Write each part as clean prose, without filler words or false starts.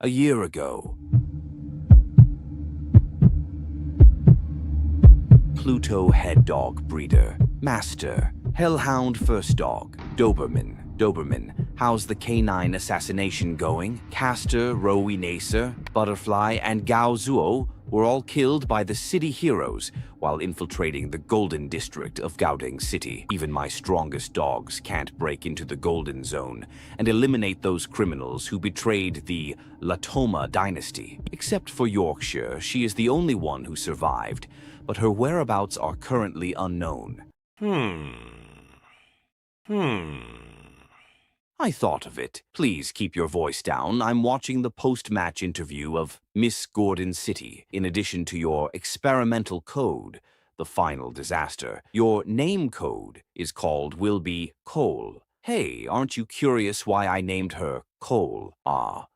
A year ago, Pluto head dog breeder, master, hellhound first dog, Doberman, how's the canine assassination going? Castor, Rowie Nacer, Butterfly, and Gao Zuo were all killed by the city heroes while infiltrating the Golden District of Gaoding City. Even my strongest dogs can't break into the Golden Zone and eliminate those criminals who betrayed the Latoma dynasty. Except for Yorkshire, she is the only one who survived, but her whereabouts are currently unknown. I thought of it. Please keep your voice down. I'm watching the post-match interview of Miss Gordon City. In addition to your experimental code, the final disaster, your name code is called will be Cole. Hey, aren't you curious why I named her Cole?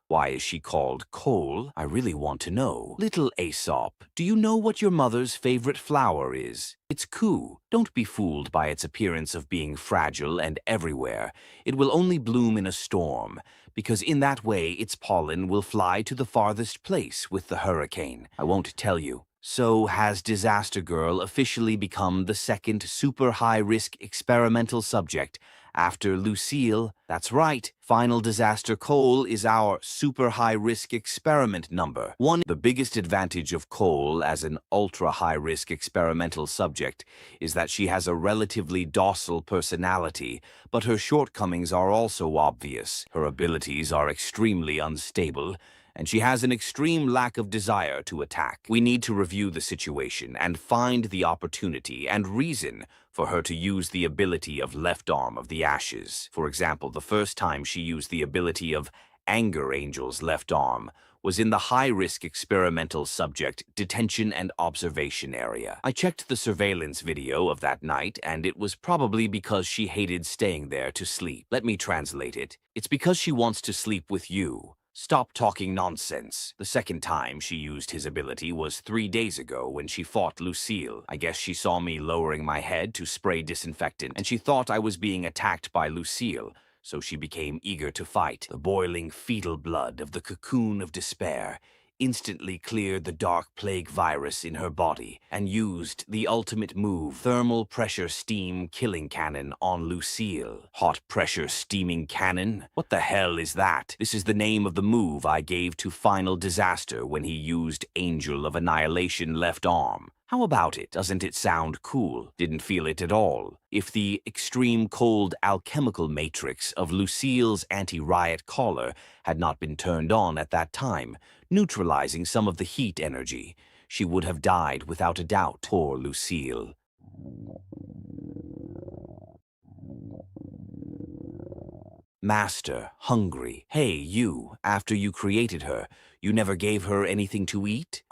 Why is she called Cole? I really want to know. Little Aesop, do you know what your mother's favorite flower is? It's Ku. Don't be fooled by its appearance of being fragile and everywhere. It will only bloom in a storm, because in that way its pollen will fly to the farthest place with the hurricane. I won't tell you. So has Disaster Girl officially become the second super high-risk experimental subject after Lucille? That's right. Final Disaster Cole is our super high-risk experiment number one. The biggest advantage of Cole as an ultra-high-risk experimental subject is that she has a relatively docile personality, but her shortcomings are also obvious. Her abilities are extremely unstable, and she has an extreme lack of desire to attack. We need to review the situation and find the opportunity and reason for her to use the ability of Left Arm of the Ashes. For example, the first time she used the ability of Anger Angel's left arm was in the high-risk experimental subject detention and observation area. I checked the surveillance video of that night, and it was probably because she hated staying there to sleep. Let me translate it. It's because she wants to sleep with you. Stop talking nonsense. The second time she used his ability was 3 days ago when she fought Lucille. I guess she saw me lowering my head to spray disinfectant, and she thought I was being attacked by Lucille, so she became eager to fight. The boiling fetal blood of the cocoon of despair instantly cleared the dark plague virus in her body and used the ultimate move, thermal pressure steam killing cannon, on Lucille. Hot pressure steaming cannon? What the hell is that? This is the name of the move I gave to Final Disaster when he used Angel of Annihilation left arm. How about it? Doesn't it sound cool? Didn't feel it at all. If the extreme cold alchemical matrix of Lucille's anti-riot collar had not been turned on at that time, neutralizing some of the heat energy, she would have died without a doubt. Poor Lucille. Master, hungry. Hey, you, after you created her, you never gave her anything to eat?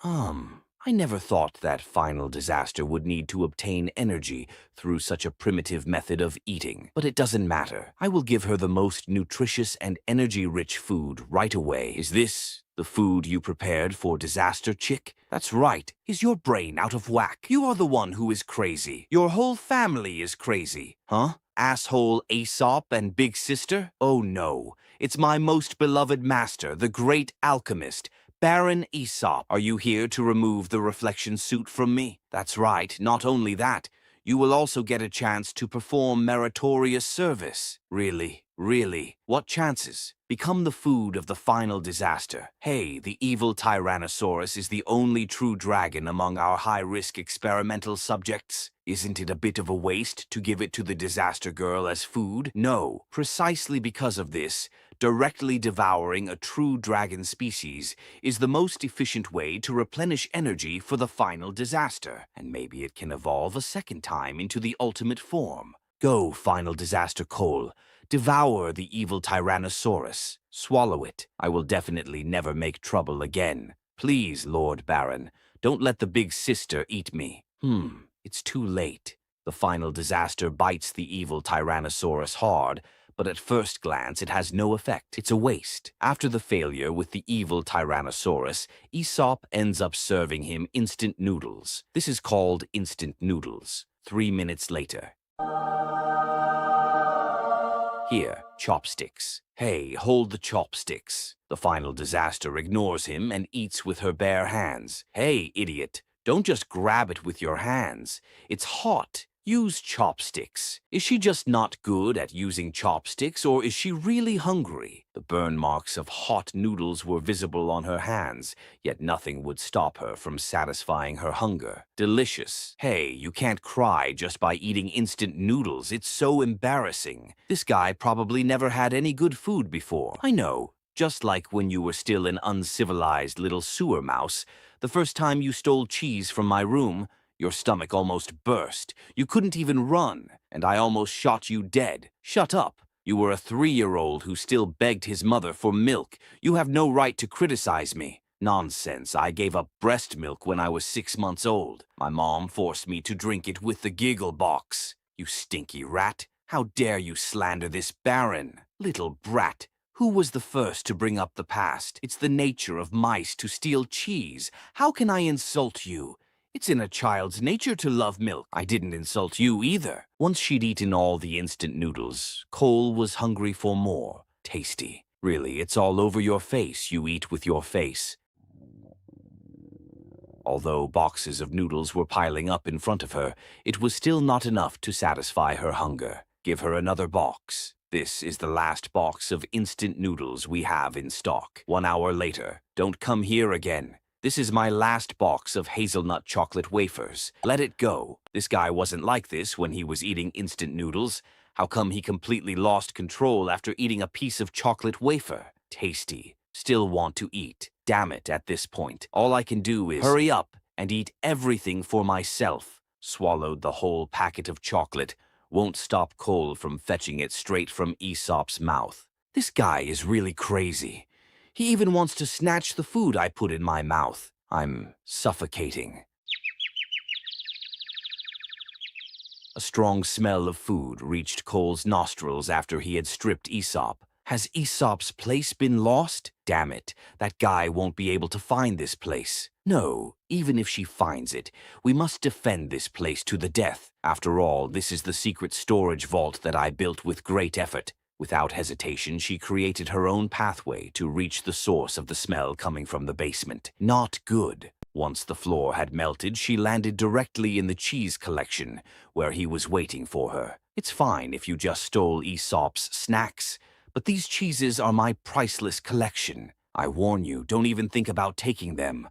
I never thought that Final Disaster would need to obtain energy through such a primitive method of eating. But it doesn't matter. I will give her the most nutritious and energy-rich food right away. Is this the food you prepared for Disaster Chick? That's right. Is your brain out of whack? You are the one who is crazy. Your whole family is crazy. Huh? Asshole Aesop and Big Sister? Oh no. It's my most beloved master, the great alchemist, Baron Aesop. Are you here to remove the reflection suit from me? That's right. Not only that, you will also get a chance to perform meritorious service. Really? Really? What chances? Become the food of the Final Disaster. Hey, the evil Tyrannosaurus is the only true dragon among our high-risk experimental subjects. Isn't it a bit of a waste to give it to the Disaster Girl as food? No. Precisely because of this, directly devouring a true dragon species is the most efficient way to replenish energy for the Final Disaster. And maybe it can evolve a second time into the ultimate form. Go, Final Disaster Cole. Devour the evil Tyrannosaurus. Swallow it. I will definitely never make trouble again. Please, Lord Baron, don't let the big sister eat me. It's too late. The Final Disaster bites the evil Tyrannosaurus hard, but at first glance it has no effect. It's a waste. After the failure with the evil Tyrannosaurus, Aesop ends up serving him instant noodles. This is called instant noodles. 3 minutes later. Here, Chopsticks. Hey, hold the chopsticks. The final disaster ignores him and eats with her bare hands. Hey, idiot, don't just grab it with your hands. It's hot. Use chopsticks. Is she just not good at using chopsticks, or is she really hungry? The burn marks of hot noodles were visible on her hands, yet nothing would stop her from satisfying her hunger. Delicious. Hey, you can't cry just by eating instant noodles. It's so embarrassing. This guy probably never had any good food before. I know. Just like when you were still an uncivilized little sewer mouse, the first time you stole cheese from my room, your stomach almost burst. You couldn't even run, and I almost shot you dead. Shut up. You were a 3-year-old who still begged his mother for milk. You have no right to criticize me. Nonsense. I gave up breast milk when I was 6 months old. My mom forced me to drink it with the giggle box. You stinky rat. How dare you slander this baron? Little brat. Who was the first to bring up the past? It's the nature of mice to steal cheese. How can I insult you? It's in a child's nature to love milk. I didn't insult you either. Once she'd eaten all the instant noodles, Cole was hungry for more. Tasty. Really, it's all over your face. You eat with your face. Although boxes of noodles were piling up in front of her, it was still not enough to satisfy her hunger. Give her another box. This is the last box of instant noodles we have in stock. 1 hour later. Don't come here again. This is my last box of hazelnut chocolate wafers. Let it go. This guy wasn't like this when he was eating instant noodles. How come he completely lost control after eating a piece of chocolate wafer? Tasty. Still want to eat. Damn it, at this point. All I can do is hurry up and eat everything for myself. Swallowed the whole packet of chocolate. Won't stop Cole from fetching it straight from Aesop's mouth. This guy is really crazy. He even wants to snatch the food I put in my mouth. I'm suffocating. A strong smell of food reached Cole's nostrils after he had stripped Aesop. Has Aesop's place been lost? Damn it, that guy won't be able to find this place. No, even if she finds it, we must defend this place to the death. After all, this is the secret storage vault that I built with great effort. Without hesitation, she created her own pathway to reach the source of the smell coming from the basement. Not good. Once the floor had melted, she landed directly in the cheese collection, where he was waiting for her. It's fine if you just stole Aesop's snacks, but these cheeses are my priceless collection. I warn you, don't even think about taking them.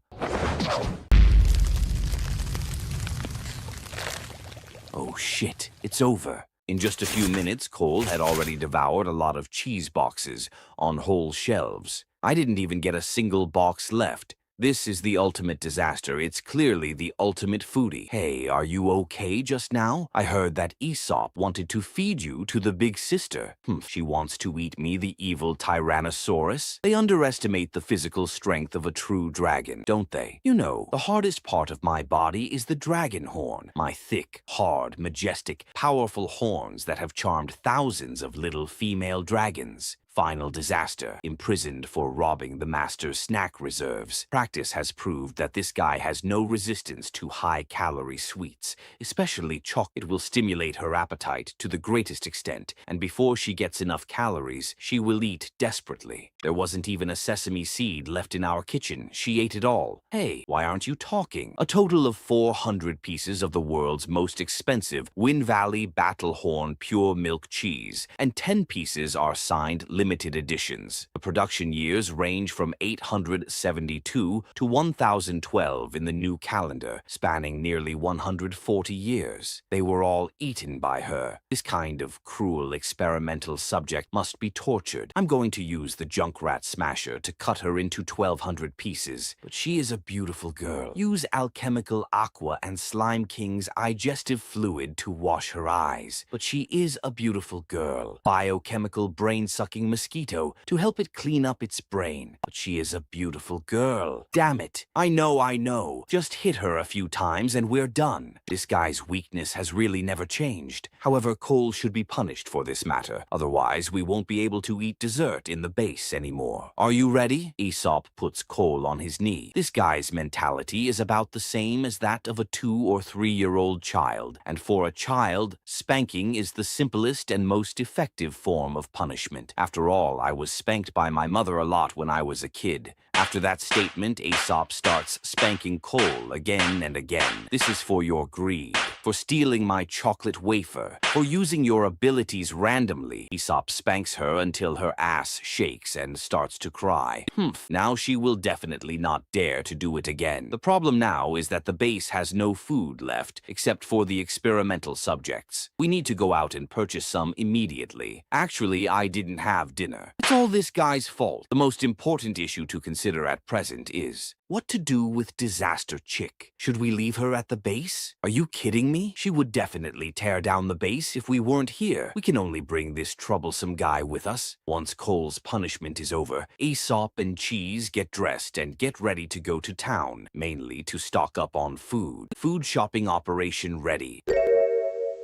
Oh shit, it's over. In just a few minutes, Cole had already devoured a lot of cheese boxes on whole shelves. I didn't even get a single box left. This is the ultimate disaster. It's clearly the ultimate foodie. Hey, are you okay just now? I heard that Aesop wanted to feed you to the big sister. She wants to eat me, the evil Tyrannosaurus. They underestimate the physical strength of a true dragon, don't they? You know, the hardest part of my body is the dragon horn. My thick, hard, majestic, powerful horns that have charmed thousands of little female dragons. Final disaster, imprisoned for robbing the master's snack reserves. Practice has proved that this guy has no resistance to high-calorie sweets, especially chocolate. It will stimulate her appetite to the greatest extent, and before she gets enough calories, she will eat desperately. There wasn't even a sesame seed left in our kitchen. She ate it all. Hey, why aren't you talking? A total of 400 pieces of the world's most expensive Wind Valley Battle Horn pure milk cheese, and 10 pieces are signed limited editions. The production years range from 872 to 1012 in the new calendar, spanning nearly 140 years. They were all eaten by her. This kind of cruel experimental subject must be tortured. I'm going to use the Junkrat Smasher to cut her into 1200 pieces, but she is a beautiful girl. Use alchemical aqua and Slime King's digestive fluid to wash her eyes, but she is a beautiful girl. Biochemical brain-sucking mosquito to help it clean up its brain. But she is a beautiful girl. Damn it. I know. Just hit her a few times and we're done. This guy's weakness has really never changed. However, Cole should be punished for this matter. Otherwise, we won't be able to eat dessert in the base anymore. Are you ready? Aesop puts Cole on his knee. This guy's mentality is about the same as that of a 2- or 3-year-old child. And for a child, spanking is the simplest and most effective form of punishment. After all, I was spanked by my mother a lot when I was a kid. After that statement, Aesop starts spanking Cole again and again. This is for your greed, for stealing my chocolate wafer, for using your abilities randomly. Aesop spanks her until her ass shakes and starts to cry. Now she will definitely not dare to do it again. The problem now is that the base has no food left, except for the experimental subjects. We need to go out and purchase some immediately. Actually, I didn't have dinner. It's all this guy's fault. The most important issue to consider at present is what to do with Disaster Chick. Should we leave her at the base? Are you kidding me? She would definitely tear down the base if we weren't here. We can only bring this troublesome guy with us. Once Cole's punishment is over, Aesop and Cheese get dressed and get ready to go to town, mainly to stock up on food. Food shopping operation ready.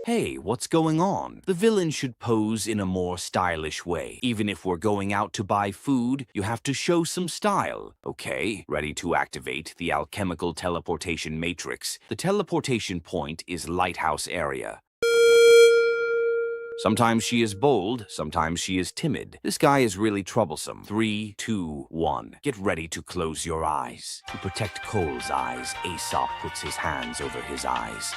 Hey, what's going on? The villain should pose in a more stylish way. Even if we're going out to buy food, you have to show some style. Okay, ready to activate the alchemical teleportation matrix. The teleportation point is Lighthouse area. Sometimes she is bold, sometimes she is timid. This guy is really troublesome. 3, 2, 1. Get ready to close your eyes. To protect Cole's eyes, Aesop puts his hands over his eyes.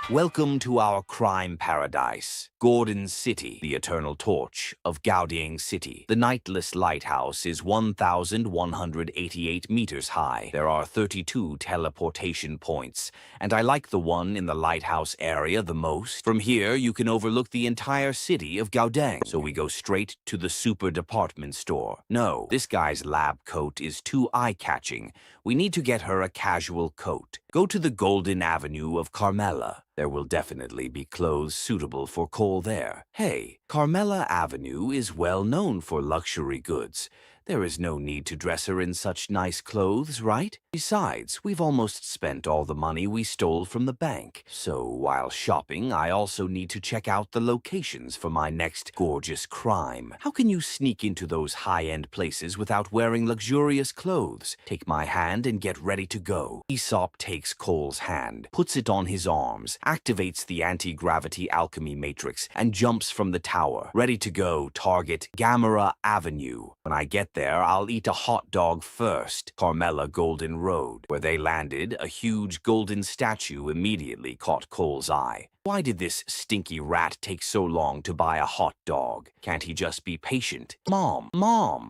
Welcome to our crime paradise, Gordon City, the eternal torch of Gaodiang City. The nightless lighthouse is 1,188 meters high. There are 32 teleportation points, and I like the one in the lighthouse area the most. From here, you can overlook the entire city of Gaodiang. So we go straight to the super department store. No, this guy's lab coat is too eye-catching. We need to get her a casual coat. Go to the Golden Avenue of Carmela. There will definitely be clothes suitable for Cole there. Hey, Carmela Avenue is well known for luxury goods. There is no need to dress her in such nice clothes, right? Besides, we've almost spent all the money we stole from the bank. So while shopping, I also need to check out the locations for my next gorgeous crime. How can you sneak into those high-end places without wearing luxurious clothes? Take my hand and get ready to go. Aesop takes Cole's hand, puts it on his arms, activates the anti-gravity alchemy matrix, and jumps from the tower. Ready to go, target Gamera Avenue. When I get there, I'll eat a hot dog first. Carmela Golden Road. Where they landed, a huge golden statue immediately caught Cole's eye. Why did this stinky rat take so long to buy a hot dog? Can't he just be patient? Mom,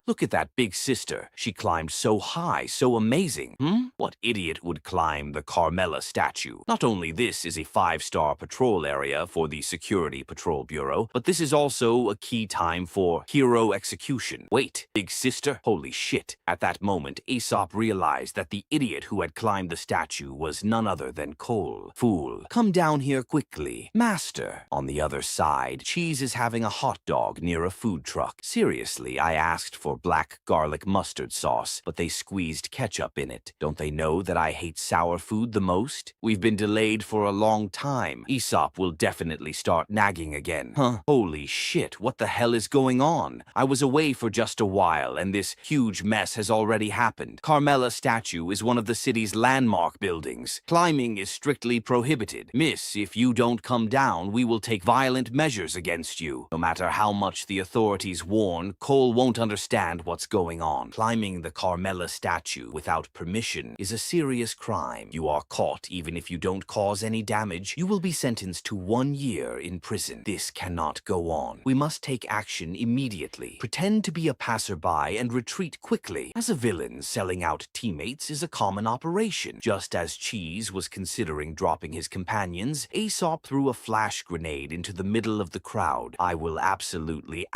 look at that big sister. She climbed so high, so amazing. What idiot would climb the Carmela statue? Not only this is a 5-star patrol area for the Security Patrol Bureau, but this is also a key time for hero execution. Wait, big sister? Holy shit. At that moment, Aesop realized that the idiot who had climbed the statue was none other than Cole. Fool, come down here quickly. Master. On the other side, Cheese is having a hot dog near a food truck. Seriously, I asked for black garlic mustard sauce, but they squeezed ketchup in it. Don't they know that I hate sour food the most? We've been delayed for a long time. Aesop will definitely start nagging again. Holy shit, what the hell is going on? I was away for just a while, and this huge mess has already happened. Carmela statue is one of the city's landmark buildings. Climbing is strictly prohibited. Miss, if you don't come down, we will take violent measures against you. No matter how much the authorities warn, Cole won't understand what's going on. Climbing the Carmela statue without permission is a serious crime. You are caught even if you don't cause any damage. You will be sentenced to 1 year in prison. This cannot go on. We must take action immediately. Pretend to be a passerby and retreat quickly. As a villain, selling out teammates is a common operation. Just as Cheese was considering dropping his companions, Aesop Aesop threw a flash grenade into the middle of the crowd. I will absolutely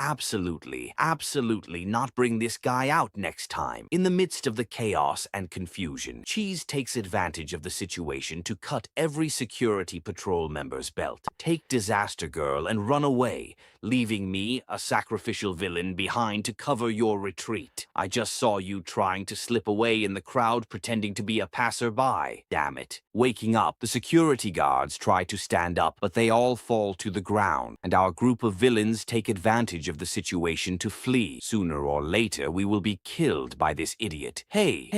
not bring this guy out next time. In the midst of the chaos and confusion, Cheese takes advantage of the situation to cut every security patrol member's belt. Take Disaster Girl and run away, leaving me, a sacrificial villain, behind to cover your retreat. I just saw you trying to slip away in the crowd pretending to be a passerby. Damn it. Waking up, the security guards try to stand up, but they all fall to the ground, and our group of villains take advantage of the situation to flee. Sooner or later, we will be killed by this idiot. Hey,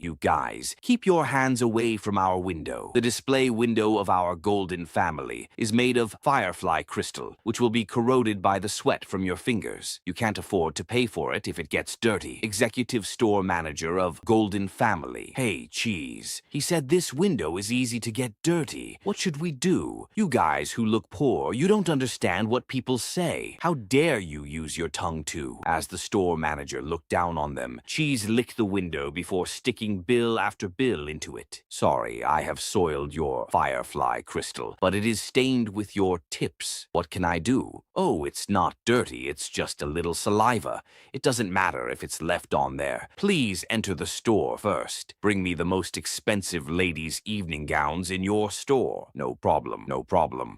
you guys, keep your hands away from our window. The display window of our golden family is made of firefly crystal, which will be corroded by the sweat from your fingers. You can't afford to pay for it if it gets dirty. Executive store manager of Golden Family. Hey, Cheese. He said this window is easy to get dirty. What should we do? You guys who look poor, you don't understand what people say. How dare you use your tongue too? As the store manager looked down on them, Cheese licked the window before sticking bill after bill into it. Sorry, I have soiled your firefly crystal, but it is stained with your tips. What can I do? Oh, it's not dirty, it's just a little saliva. It doesn't matter if it's left on there. Please enter the store first. Bring me the most expensive ladies' evening gowns in your store. No problem.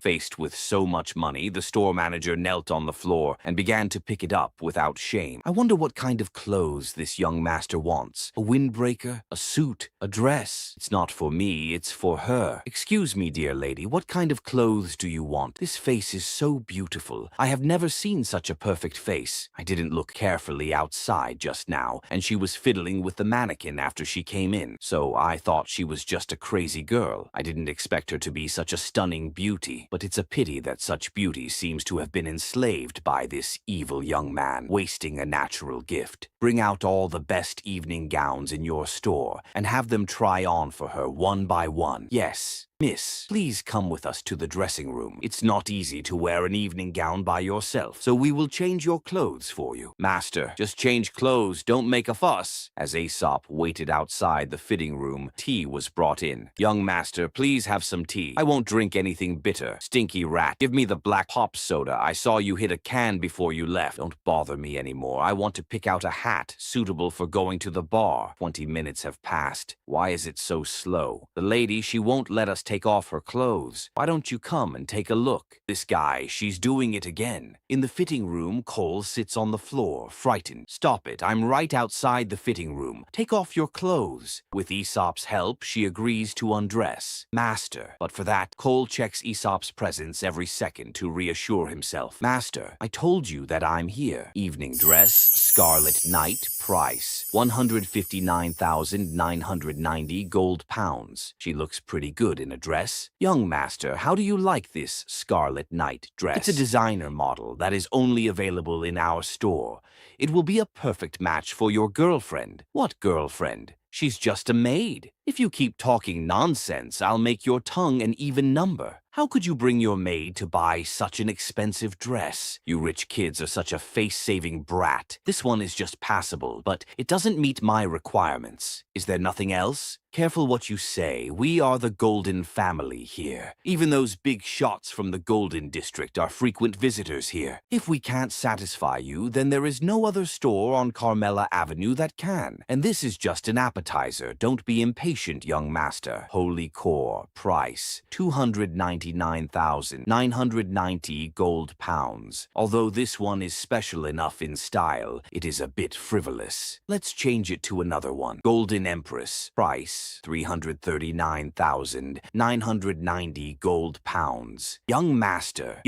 Faced with so much money, the store manager knelt on the floor and began to pick it up without shame. I wonder what kind of clothes this young master wants. A windbreaker? A suit? A dress? It's not for me, it's for her. Excuse me, dear lady, what kind of clothes do you want? This face is so beautiful. I have never seen such a perfect face. I didn't look carefully outside just now, and she was fiddling with the mannequin after she came in, so I thought she was just a crazy girl. I didn't expect her to be such a stunning beauty, but it's a pity that such beauty seems to have been enslaved by this evil young man, wasting a natural gift. Bring out all the best evening gowns in your store and have them try on for her one by one. Yes. Miss, please come with us to the dressing room. It's not easy to wear an evening gown by yourself, so we will change your clothes for you. Master, just change clothes, don't make a fuss. As Aesop waited outside the fitting room, tea was brought in. Young master, please have some tea. I won't drink anything bitter. Stinky rat, give me the black pop soda. I saw you hit a can before you left. Don't bother me anymore. I want to pick out a hat suitable for going to the bar. 20 minutes have passed. Why is it so slow? The lady, she won't let us take off her clothes. Why don't you come and take a look? This guy, she's doing it again. In the fitting room, Cole sits on the floor, frightened. Stop it, I'm right outside the fitting room. Take off your clothes. With Aesop's help, she agrees to undress. Master. But for that, Cole checks Aesop's presence every second to reassure himself. Master, I told you that I'm here. Evening dress, Scarlet Knight, price, 159,990 gold pounds. She looks pretty good in a dress. Young master, how do you like this Scarlet Knight dress? It's a designer model that is only available in our store. It will be a perfect match for your girlfriend. What girlfriend? She's just a maid. If you keep talking nonsense, I'll make your tongue an even number. How could you bring your maid to buy such an expensive dress? You rich kids are such a face-saving brat. This one is just passable, but it doesn't meet my requirements. Is there nothing else? Careful what you say. We are the Golden Family here. Even those big shots from the Golden District are frequent visitors here. If we can't satisfy you, then there is no other store on Carmela Avenue that can. And this is just an appetizer. Don't be impatient, young master. Holy Core, price, 299,990 gold pounds. Although this one is special enough in style, it is a bit frivolous. Let's change it to another one. Golden Empress, price, 339,990 gold pounds. Young master,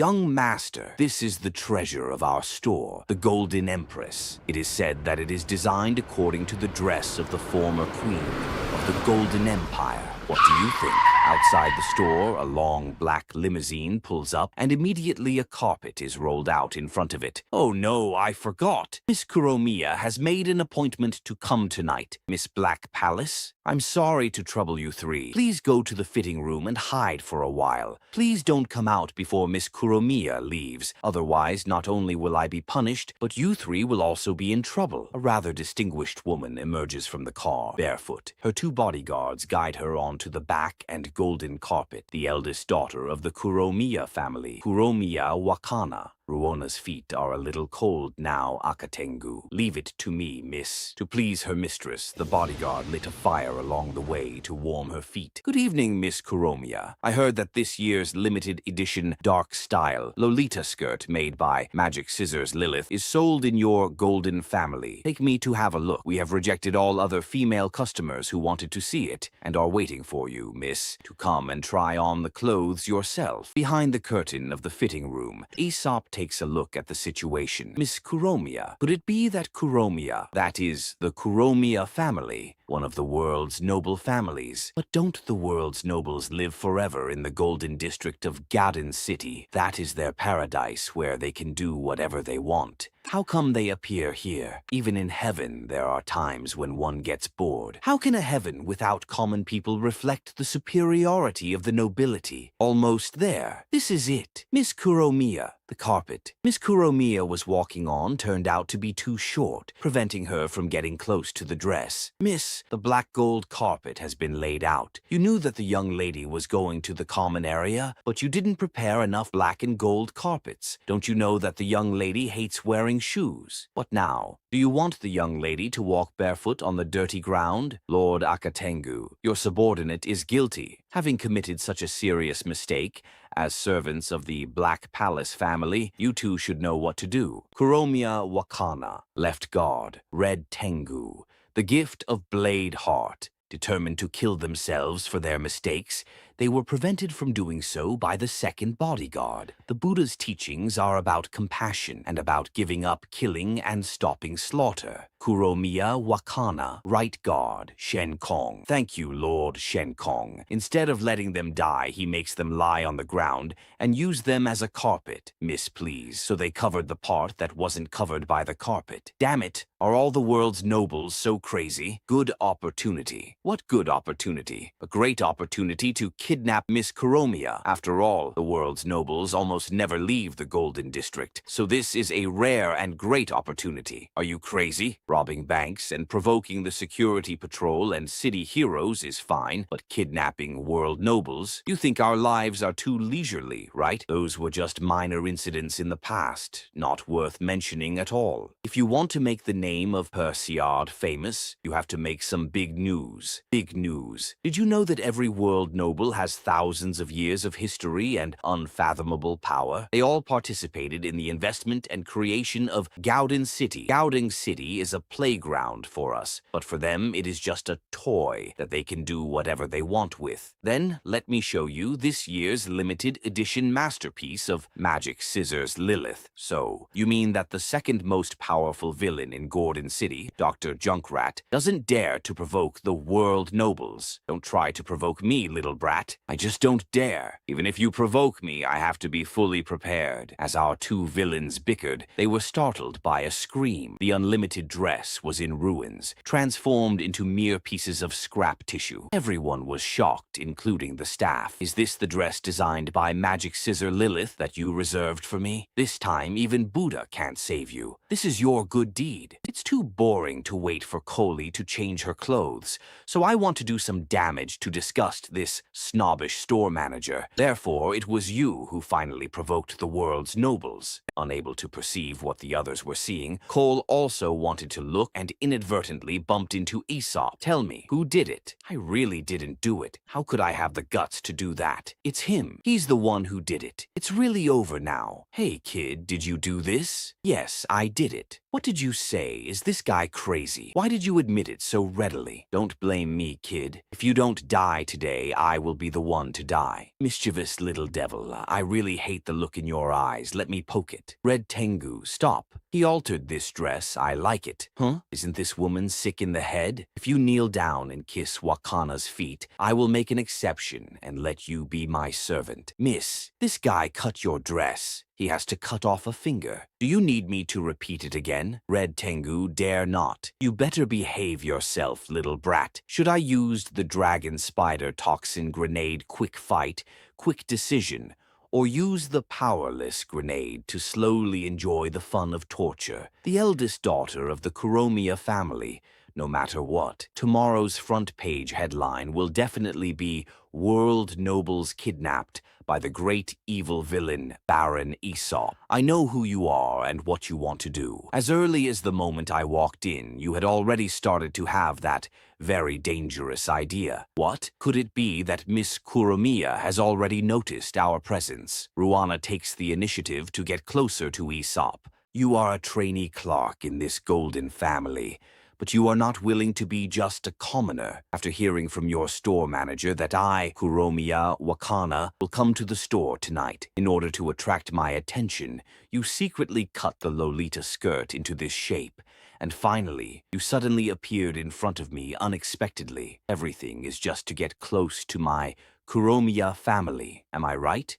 this is the treasure of our store, the Golden Empress. It is said that it is designed according to the dress of the former queen of the Golden Empire. What do you think? Outside the store, a long black limousine pulls up, and immediately a carpet is rolled out in front of it. Oh no, I forgot. Miss Kuromiya has made an appointment to come tonight. Miss Black Palace? I'm sorry to trouble you three. Please go to the fitting room and hide for a while. Please don't come out before Miss Kuromiya leaves. Otherwise, not only will I be punished, but you three will also be in trouble. A rather distinguished woman emerges from the car, barefoot. Her two bodyguards guide her onto the back and golden carpet, the eldest daughter of the Kuromiya family, Kuromiya Wakana. Ruona's feet are a little cold now, Akatengu. Leave it to me, miss. To please her mistress, the bodyguard lit a fire along the way to warm her feet. Good evening, Miss Kuromiya. I heard that this year's limited edition dark style Lolita skirt made by Magic Scissors Lilith is sold in your golden family. Take me to have a look. We have rejected all other female customers who wanted to see it and are waiting for you, miss, to come and try on the clothes yourself. Behind the curtain of the fitting room, Aesop takes a look at the situation. Miss Kuromiya, could it be that Kuromiya, that is, the Kuromiya family, one of the world's noble families? But don't the world's nobles live forever in the golden district of Gauden City? That is their paradise where they can do whatever they want. How come they appear here? Even in heaven, there are times when one gets bored. How can a heaven without common people reflect the superiority of the nobility? Almost there. This is it. Miss Kuromiya, the carpet. Miss Kuromiya was walking on turned out to be too short, preventing her from getting close to the dress. Miss, the black gold carpet has been laid out. You knew that the young lady was going to the common area, but you didn't prepare enough black and gold carpets. Don't you know that the young lady hates wearing shoes? What now? Do you want the young lady to walk barefoot on the dirty ground? Lord Akatengu, your subordinate is guilty. Having committed such a serious mistake, as servants of the Black Palace family, you two should know what to do. Kuromiya Wakana, left guard, Red Tengu, the gift of Blade Heart. Determined to kill themselves for their mistakes, they were prevented from doing so by the second bodyguard. The Buddha's teachings are about compassion and about giving up killing and stopping slaughter. Kuromiya Wakana, right guard, Shen Kong. Thank you, Lord Shen Kong. Instead of letting them die, he makes them lie on the ground and use them as a carpet. Miss, please. So they covered the part that wasn't covered by the carpet. Damn it, are all the world's nobles so crazy? Good opportunity. What good opportunity? A great opportunity to kidnap Miss Kuromiya. After all, the world's nobles almost never leave the Golden District, so this is a rare and great opportunity. Are you crazy? Robbing banks and provoking the security patrol and city heroes is fine, but kidnapping world nobles? You think our lives are too leisurely, right? Those were just minor incidents in the past, not worth mentioning at all. If you want to make the name of Percirad famous, you have to make some big news. Big news. Did you know that every world noble has thousands of years of history and unfathomable power? They all participated in the investment and creation of Gauden City. Gauden City is a playground for us, but for them it is just a toy that they can do whatever they want with. Then let me show you this year's limited edition masterpiece of Magic Scissors Lilith. So, you mean that the second most powerful villain in Gauden City, Dr. Junkrat, doesn't dare to provoke the world nobles? Don't try to provoke me, little brat. I just don't dare. Even if you provoke me, I have to be fully prepared. As our two villains bickered, they were startled by a scream. The unlimited dress was in ruins, transformed into mere pieces of scrap tissue. Everyone was shocked, including the staff. Is this the dress designed by Magic Scissor Lilith that you reserved for me? This time, even Buddha can't save you. This is your good deed. It's too boring to wait for Koli to change her clothes, so I want to do some damage to disgust this snobbish store manager. Therefore, it was you who finally provoked the world's nobles. Unable to perceive what the others were seeing, Cole also wanted to look and inadvertently bumped into Aesop. Tell me, who did it? I really didn't do it. How could I have the guts to do that? It's him. He's the one who did it. It's really over now. Hey, kid, did you do this? Yes, I did it. What did you say? Is this guy crazy? Why did you admit it so readily? Don't blame me, kid. If you don't die today, I will be the one to die. Mischievous little devil, I really hate the look in your eyes. Let me poke it. Red Tengu, stop. He altered this dress. I like it. Huh? Isn't this woman sick in the head? If you kneel down and kiss Wakana's feet, I will make an exception and let you be my servant. Miss, this guy cut your dress. he has to cut off a finger. Do you need me to repeat it again? Red Tengu dare not. You better behave yourself, little brat. Should I use the dragon spider toxin grenade quick fight, quick decision, or use the powerless grenade to slowly enjoy the fun of torture? The eldest daughter of the Kuromiya family. No matter what, tomorrow's front page headline will definitely be World Nobles Kidnapped by the great evil villain, Baron Isao. I know who you are and what you want to do. As early as the moment I walked in, you had already started to have that very dangerous idea. What? Could it be that Miss Kuromiya has already noticed our presence? Ruana takes the initiative to get closer to Isao. You are a trainee clerk in this golden family, but you are not willing to be just a commoner. After hearing from your store manager that I, Kuromiya Wakana, will come to the store tonight in order to attract my attention, you secretly cut the Lolita skirt into this shape. And finally, you suddenly appeared in front of me unexpectedly. Everything is just to get close to my Kuromiya family. Am I right?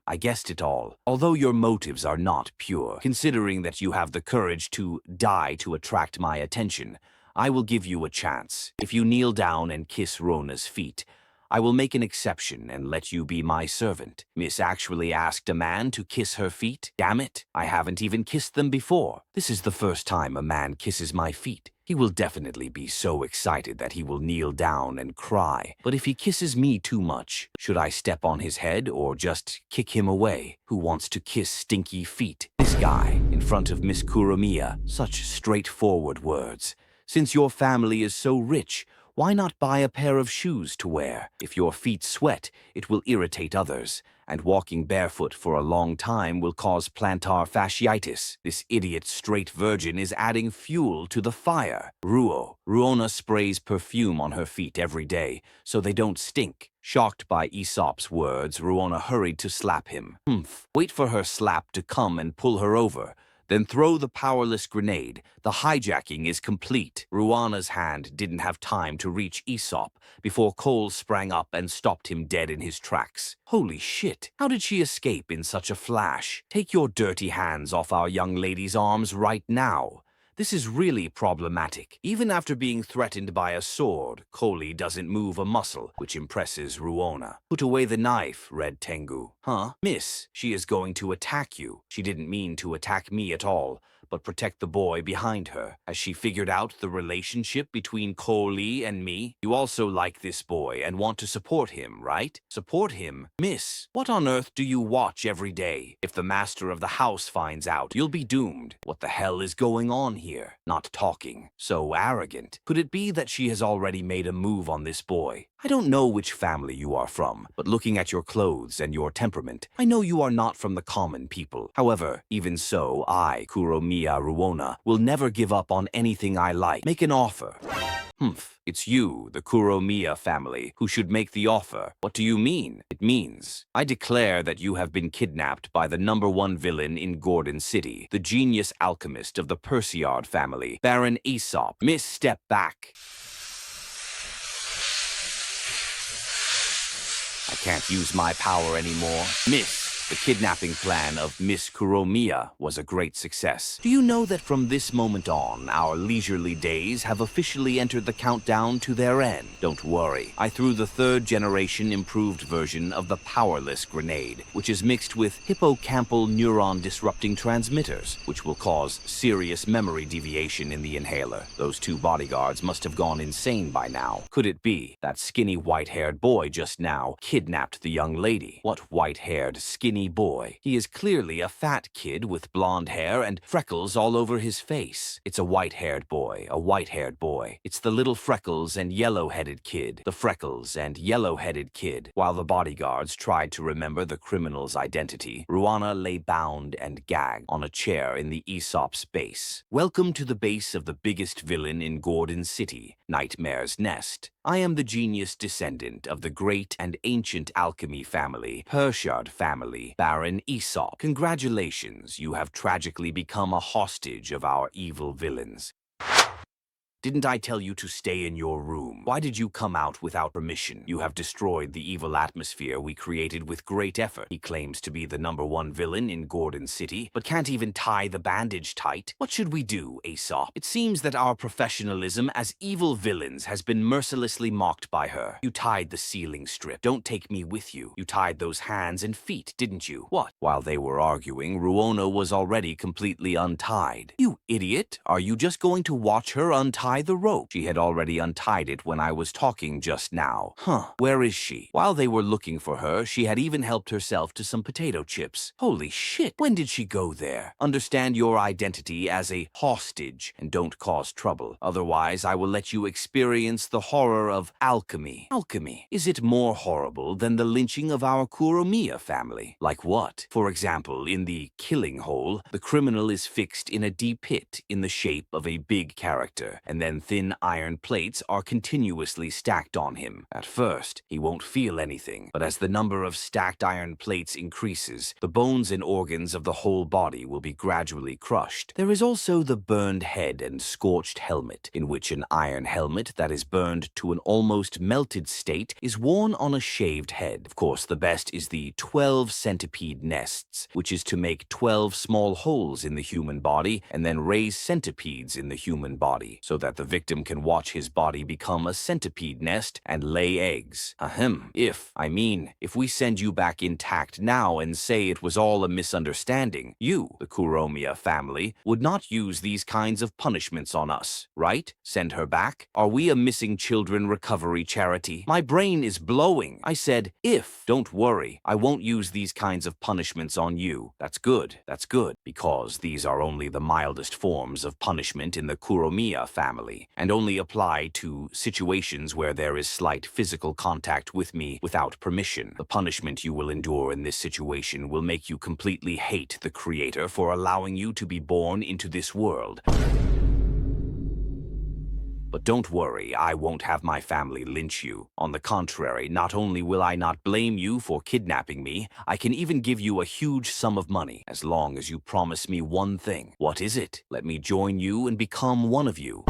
I guessed it all. Although your motives are not pure, considering that you have the courage to die to attract my attention, I will give you a chance. If you kneel down and kiss Rona's feet, I will make an exception and let you be my servant. Miss actually asked a man to kiss her feet? Damn it, I haven't even kissed them before. This is the first time a man kisses my feet. He will definitely be so excited that he will kneel down and cry. But if he kisses me too much, should I step on his head or just kick him away? Who wants to kiss stinky feet? This guy, in front of Miss Kuromiya. Such straightforward words. Since your family is so rich, why not buy a pair of shoes to wear? If your feet sweat, it will irritate others, and walking barefoot for a long time will cause plantar fasciitis. This idiot straight virgin is adding fuel to the fire. Ruona sprays perfume on her feet every day, so they don't stink. Shocked by Aesop's words, Ruona hurried to slap him. Wait for her slap to come and pull her over. Then throw the powerless grenade. The hijacking is complete. Ruana's hand didn't have time to reach Aesop before Cole sprang up and stopped him dead in his tracks. Holy shit, how did she escape in such a flash? Take your dirty hands off our young lady's arms right now. This is really problematic. Even after being threatened by a sword, Cole doesn't move a muscle, which impresses Ruona. Put away the knife, Red Tengu. Huh? Miss, she is going to attack you. She didn't mean to attack me at all, but protect the boy behind her. Has she figured out the relationship between Cole and me? You also like this boy and want to support him, right? Support him? Miss, what on earth do you watch every day? If the master of the house finds out, you'll be doomed. What the hell is going on here? Not talking. So arrogant. Could it be that she has already made a move on this boy? I don't know which family you are from, but looking at your clothes and your temperament, I know you are not from the common people. However, even so, I, Kuromiya Ruona, will never give up on anything I like. Make an offer. It's you, the Kuromiya family, who should make the offer. What do you mean? It means, I declare that you have been kidnapped by the #1 villain in Gordon City, the genius alchemist of the Percirad family, Baron Isao. Miss, step back. I can't use my power anymore. Miss, the kidnapping plan of Miss Kuromiya was a great success. Do you know that from this moment on, our leisurely days have officially entered the countdown to their end? Don't worry, I threw the 3rd generation improved version of the powerless grenade, which is mixed with hippocampal neuron disrupting transmitters, which will cause serious memory deviation in the inhaler. Those 2 bodyguards must have gone insane by now. Could it be that skinny white-haired boy just now kidnapped the young lady? What white-haired, skinny boy? He is clearly a fat kid with blonde hair and freckles all over his face. It's a white-haired boy, a white-haired boy. It's the little freckles and yellow-headed kid, the freckles and yellow-headed kid. While the bodyguards tried to remember the criminal's identity, Ruana lay bound and gagged on a chair in the Aesop's base. Welcome to the base of the biggest villain in Gordon City, Nightmare's Nest. I am the genius descendant of the great and ancient alchemy family, Percirad family, Baron Isao. Congratulations, you have tragically become a hostage of our evil villains. Didn't I tell you to stay in your room? Why did you come out without permission? You have destroyed the evil atmosphere we created with great effort. He claims to be the #1 villain in Gordon City, but can't even tie the bandage tight. What should we do, Aesop? It seems that our professionalism as evil villains has been mercilessly mocked by her. You tied the ceiling strip. Don't take me with you. You tied those hands and feet, didn't you? What? While they were arguing, Ruona was already completely untied. You idiot! Are you just going to watch her untie the rope? She had already untied it when I was talking just now. Huh, where is she? While they were looking for her, she had even helped herself to some potato chips. Holy shit, when did she go there? Understand your identity as a hostage and don't cause trouble. Otherwise, I will let you experience the horror of alchemy. Alchemy. Is it more horrible than the lynching of our Kuromiya family? Like what? For example, in the killing hole, the criminal is fixed in a deep pit in the shape of a big character, and then thin iron plates are continuously stacked on him. At first, he won't feel anything, but as the number of stacked iron plates increases, the bones and organs of the whole body will be gradually crushed. There is also the burned head and scorched helmet, in which an iron helmet that is burned to an almost melted state is worn on a shaved head. Of course, the best is the 12 centipede nests, which is to make 12 small holes in the human body and then raise centipedes in the human body, so that the victim can watch his body become a centipede nest and lay eggs. Ahem. If we send you back intact now and say it was all a misunderstanding, you, the Kuromiya family, would not use these kinds of punishments on us, right? Send her back? Are we a missing children recovery charity? My brain is blowing. I said, if. Don't worry, I won't use these kinds of punishments on you. That's good, because these are only the mildest forms of punishment in the Kuromiya family, and only apply to situations where there is slight physical contact with me without permission. The punishment you will endure in this situation will make you completely hate the Creator for allowing you to be born into this world. But don't worry, I won't have my family lynch you. On the contrary, not only will I not blame you for kidnapping me, I can even give you a huge sum of money, as long as you promise me one thing. What is it? Let me join you and become one of you.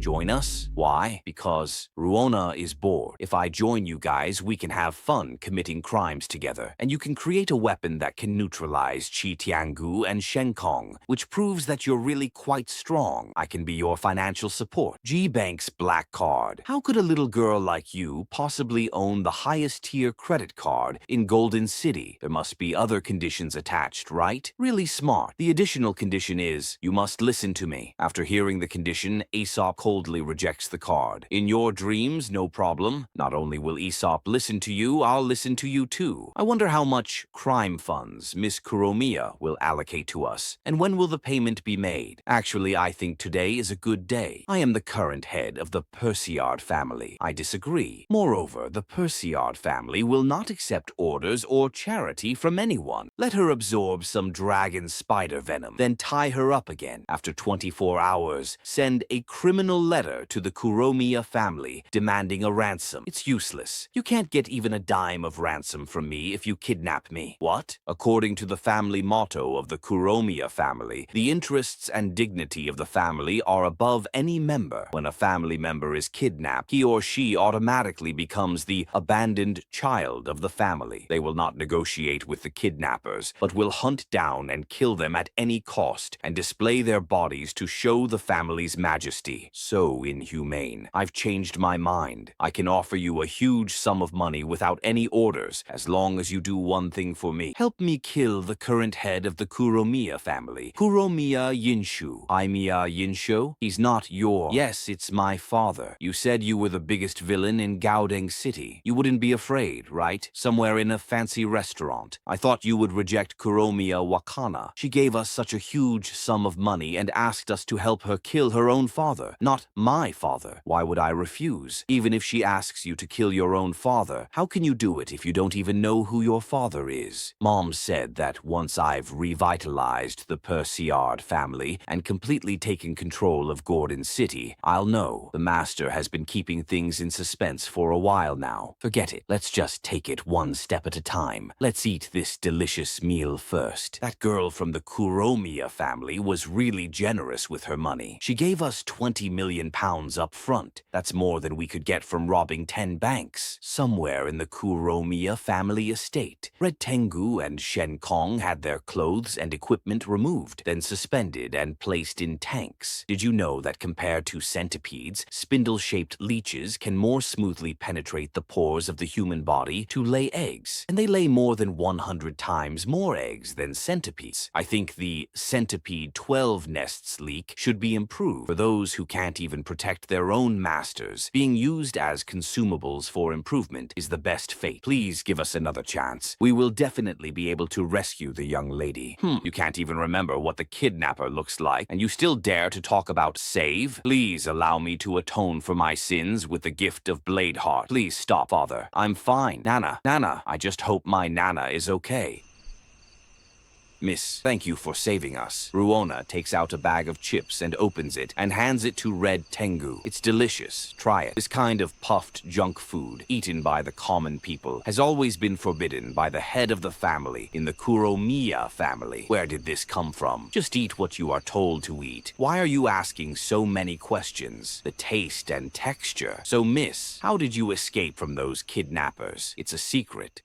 Join us? Why? Because Ruona is bored. If I join you guys, we can have fun committing crimes together, and you can create a weapon that can neutralize Chi Tiangu and Shenkong, which proves that you're really quite strong. I can be your financial support. G-Bank's black card. How could a little girl like you possibly own the highest tier credit card in Golden City? There must be other conditions attached, right? Really smart. The additional condition is, you must listen to me. After hearing the condition, Aesop coldly rejects the card. In your dreams, no problem. Not only will Aesop listen to you, I'll listen to you too. I wonder how much crime funds Miss Kuromiya will allocate to us, and when will the payment be made? Actually, I think today is a good day. I am the current head of the Percirad family. I disagree. Moreover, the Percirad family will not accept orders or charity from anyone. Let her absorb some dragon spider venom, then tie her up again. After 24 hours, send a criminal letter to the Kuromiya family demanding a ransom. It's useless. You can't get even a dime of ransom from me if you kidnap me. What? According to the family motto of the Kuromiya family, the interests and dignity of the family are above any member. When a family member is kidnapped, he or she automatically becomes the abandoned child of the family. They will not negotiate with the kidnappers, but will hunt down and kill them at any cost and display their bodies to show the family's majesty. So inhumane. I've changed my mind. I can offer you a huge sum of money without any orders, as long as you do one thing for me. Help me kill the current head of the Kuromiya family, Kuromiya Yinshu. Aimiya Yinsho? He's not your... Yes, it's my father. You said you were the biggest villain in Gaodeng City. You wouldn't be afraid, right? Somewhere in a fancy restaurant. I thought you would reject Kuromiya Wakana. She gave us such a huge sum of money and asked us to help her kill her own father. Not not my father. Why would I refuse? Even if she asks you to kill your own father, how can you do it if you don't even know who your father is? Mom said that once I've revitalized the Percirad family and completely taken control of Gordon City, I'll know. The master has been keeping things in suspense for a while now. Forget it. Let's just take it one step at a time. Let's eat this delicious meal first. That girl from the Kuromiya family was really generous with her money. She gave us 20 million pounds up front. That's more than we could get from robbing 10 banks. Somewhere in the Kuromiya family estate, Red Tengu and Shen Kong had their clothes and equipment removed, then suspended and placed in tanks. Did you know that compared to centipedes, spindle-shaped leeches can more smoothly penetrate the pores of the human body to lay eggs? And they lay more than 100 times more eggs than centipedes. I think the centipede 12 nests leak should be improved for those who can't even protect their own masters. Being used as consumables for improvement is the best fate. Please give us another chance. We will definitely be able to rescue the young lady. You can't even remember what the kidnapper looks like, and you still dare to talk about save? Please allow me to atone for my sins with the gift of Bladeheart. Please stop, Father. I'm fine. Nana, I just hope my Nana is okay. Miss, thank you for saving us. Ruona takes out a bag of chips and opens it and hands it to Red Tengu. It's delicious. Try it. This kind of puffed junk food, eaten by the common people, has always been forbidden by the head of the family in the Kuromiya family. Where did this come from? Just eat what you are told to eat. Why are you asking so many questions? The taste and texture. So, miss, how did you escape from those kidnappers? It's a secret.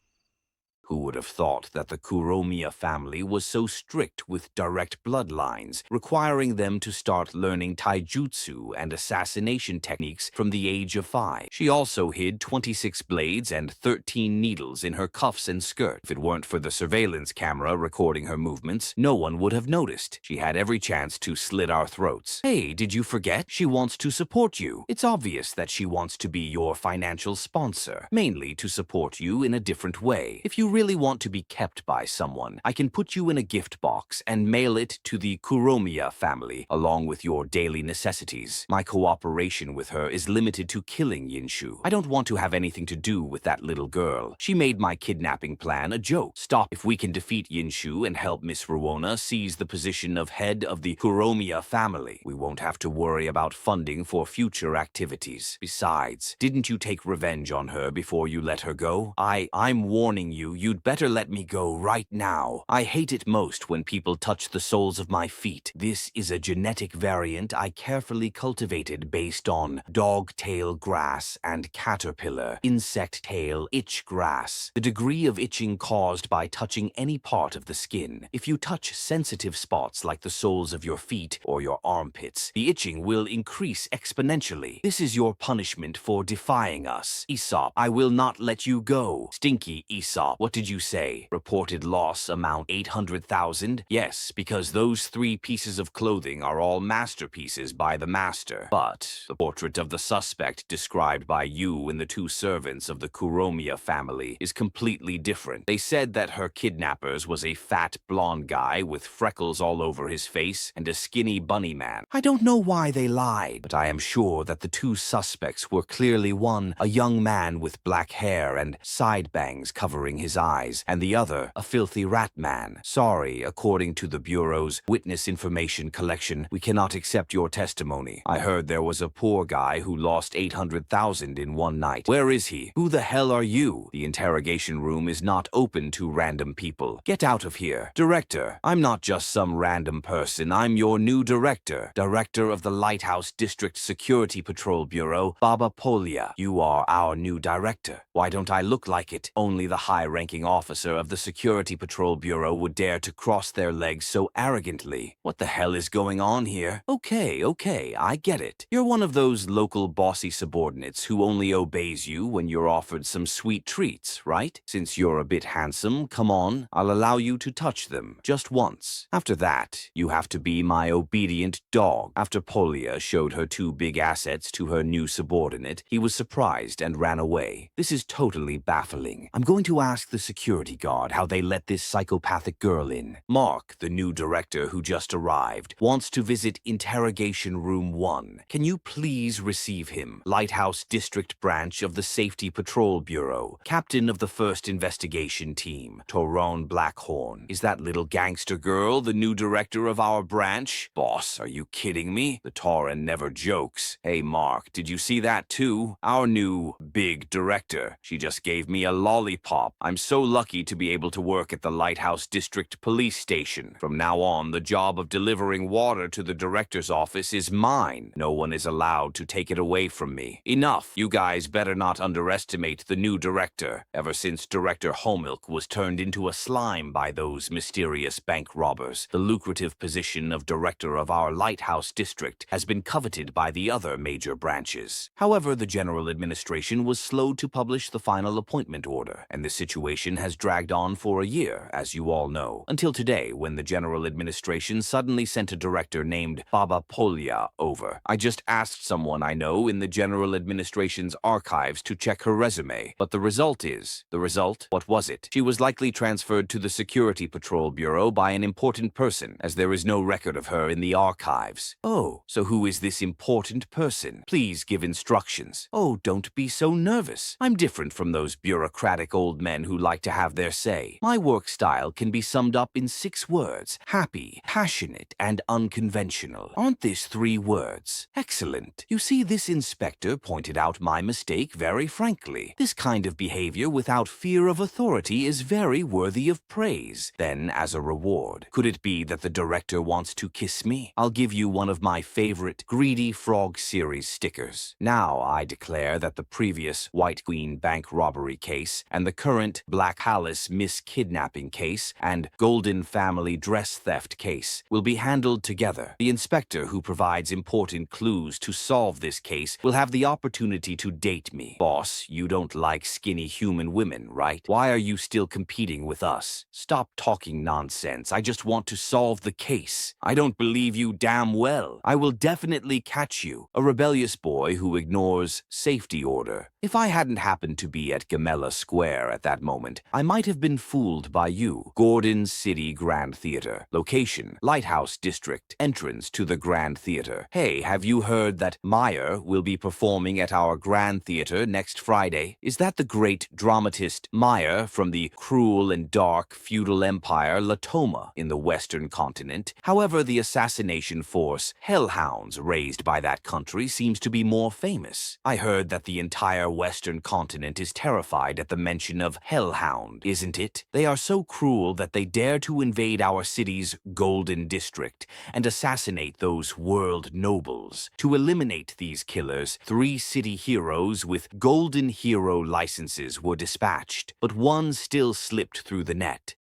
Who would have thought that the Kuromiya family was so strict with direct bloodlines, requiring them to start learning taijutsu and assassination techniques from the age of 5? She also hid 26 blades and 13 needles in her cuffs and skirt. If it weren't for the surveillance camera recording her movements, no one would have noticed. She had every chance to slit our throats. Hey, did you forget? She wants to support you. It's obvious that she wants to be your financial sponsor, mainly to support you in a different way. If you really want to be kept by someone, I can put you in a gift box and mail it to the Kuromiya family, along with your daily necessities. My cooperation with her is limited to killing Yinshu. I don't want to have anything to do with that little girl. She made my kidnapping plan a joke. Stop. If we can defeat Yinshu and help Miss Ruona seize the position of head of the Kuromiya family, we won't have to worry about funding for future activities. Besides, didn't you take revenge on her before you let her go? I'm warning you, you'd better let me go right now. I hate it most when people touch the soles of my feet. This is a genetic variant I carefully cultivated based on dog-tail grass and caterpillar, insect tail itch grass. The degree of itching caused by touching any part of the skin. If you touch sensitive spots like the soles of your feet or your armpits, the itching will increase exponentially. This is your punishment for defying us. Aesop, I will not let you go. Stinky Aesop, what did you say? Reported loss amount 800,000? Yes, because those 3 pieces of clothing are all masterpieces by the master. But the portrait of the suspect described by you and the 2 servants of the Kuromiya family is completely different. They said that her kidnappers was a fat blonde guy with freckles all over his face and a skinny bunny man. I don't know why they lied, but I am sure that the 2 suspects were clearly one, a young man with black hair and side bangs covering his eyes, and the other, a filthy rat man. Sorry, according to the Bureau's witness information collection, we cannot accept your testimony. I heard there was a poor guy who lost 800,000 in one night. Where is he? Who the hell are you? The interrogation room is not open to random people. Get out of here. Director, I'm not just some random person. I'm your new director. Director of the Lighthouse District Security Patrol Bureau, Baba Polia. You are our new director. Why don't I look like it? Only the high-ranking officer of the Security Patrol Bureau would dare to cross their legs so arrogantly. What the hell is going on here? Okay, I get it. You're one of those local bossy subordinates who only obeys you when you're offered some sweet treats, right? Since you're a bit handsome, come on, I'll allow you to touch them, just once. After that, you have to be my obedient dog. After Polia showed her 2 big assets to her new subordinate, he was surprised and ran away. This is totally baffling. I'm going to ask the security guard how they let this psychopathic girl in. Mark, the new director who just arrived, wants to visit Interrogation Room 1. Can you please receive him? Lighthouse District Branch of the Safety Patrol Bureau, captain of the first investigation team, Tyrone Blackhorn. Is that little gangster girl the new director of our branch? Boss, are you kidding me? The Tauren never jokes. Hey Mark, did you see that too? Our new big director. She just gave me a lollipop. I'm so lucky to be able to work at the Lighthouse District Police Station. From now on, the job of delivering water to the director's office is mine. No one is allowed to take it away from me. Enough. You guys better not underestimate the new director. Ever since Director Homilk was turned into a slime by those mysterious bank robbers, the lucrative position of director of our Lighthouse District has been coveted by the other major branches. However, the General Administration was slow to publish the final appointment order, and the situation has dragged on for a year, as you all know, until today when the General Administration suddenly sent a director named Baba Polya over. I just asked someone I know in the General Administration's archives to check her resume, but the result is... The result? What was it? She was likely transferred to the Security Patrol Bureau by an important person, as there is no record of her in the archives. Oh, so who is this important person? Please give instructions. Oh, don't be so nervous. I'm different from those bureaucratic old men who like to have their say. My work style can be summed up in 6 words: happy, passionate, and unconventional. Aren't these 3 words? Excellent. You see, this inspector pointed out my mistake very frankly. This kind of behavior without fear of authority is very worthy of praise. Then, as a reward, could it be that the director wants to kiss me? I'll give you one of my favorite Greedy Frog series stickers. Now I declare that the previous White Queen bank robbery case and the current Black Palace miskidnapping case and Golden Family dress theft case will be handled together. The inspector who provides important clues to solve this case will have the opportunity to date me. Boss, you don't like skinny human women, right? Why are you still competing with us? Stop talking nonsense. I just want to solve the case. I don't believe you damn well. I will definitely catch you, a rebellious boy who ignores safety order. If I hadn't happened to be at Gamela Square at that moment, I might have been fooled by you. Gordon City Grand Theater. Location: Lighthouse District. Entrance to the Grand Theater. Hey, have you heard that Meyer will be performing at our Grand Theater next Friday? Is that the great dramatist Meyer from the cruel and dark feudal empire Latoma in the Western continent? However, the assassination force Hellhounds raised by that country seems to be more famous. I heard that the entire Western continent is terrified at the mention of Hellhound, isn't it? They are so cruel that they dare to invade our city's Golden District and assassinate those world nobles. To eliminate these killers, 3 city heroes with Golden Hero licenses were dispatched, but one still slipped through the net.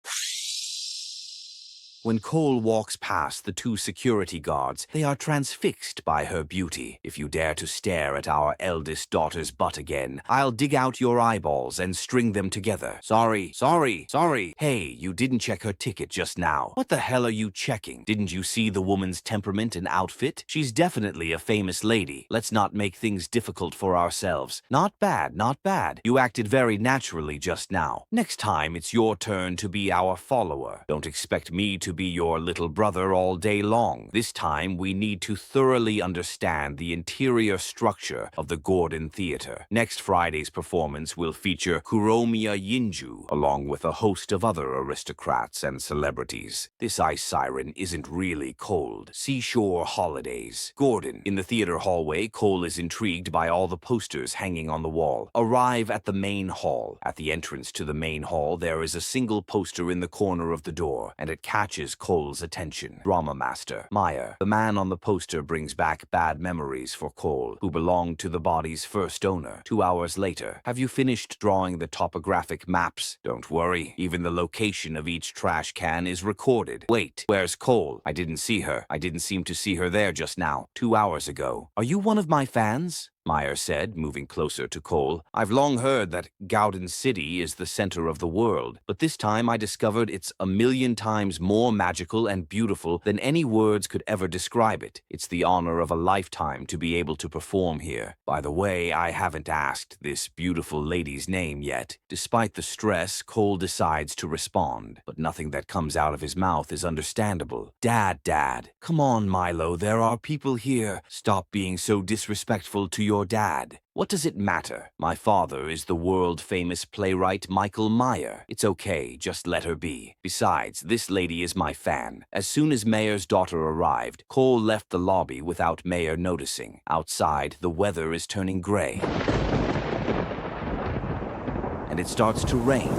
When Cole walks past the 2 security guards, they are transfixed by her beauty. If you dare to stare at our eldest daughter's butt again, I'll dig out your eyeballs and string them together. Sorry. Hey, you didn't check her ticket just now. What the hell are you checking? Didn't you see the woman's temperament and outfit? She's definitely a famous lady. Let's not make things difficult for ourselves. Not bad, not bad. You acted very naturally just now. Next time, it's your turn to be our follower. Don't expect me to be your little brother all day long. This time, we need to thoroughly understand the interior structure of the Gordon Theater. Next Friday's performance will feature Kuromiya Yinju, along with a host of other aristocrats and celebrities. This ice siren isn't really cold. Seashore holidays. Gordon. In the theater hallway, Cole is intrigued by all the posters hanging on the wall. Arrive at the main hall. At the entrance to the main hall, there is a single poster in the corner of the door, and it catches Cole's attention. Drama Master. Meyer. The man on the poster brings back bad memories for Cole, who belonged to the body's first owner. 2 hours later. Have you finished drawing the topographic maps? Don't worry. Even the location of each trash can is recorded. Wait, where's Cole? I didn't see her. I didn't seem to see her there just now. 2 hours ago. Are you one of my fans? Meyer said, moving closer to Cole. "I've long heard that Gauden City is the center of the world, but this time I discovered it's 1,000,000 times more magical and beautiful than any words could ever describe it. It's the honor of a lifetime to be able to perform here. By the way, I haven't asked this beautiful lady's name yet." Despite the stress, Cole decides to respond, but nothing that comes out of his mouth is understandable. Dad. Come on, Milo, there are people here. Stop being so disrespectful to your dad." "What does it matter? My father is the world-famous playwright Michael Meyer. It's okay, just let her be. Besides, this lady is my fan." As soon as Mayer's daughter arrived, Cole left the lobby without Mayer noticing. Outside, the weather is turning gray, and it starts to rain.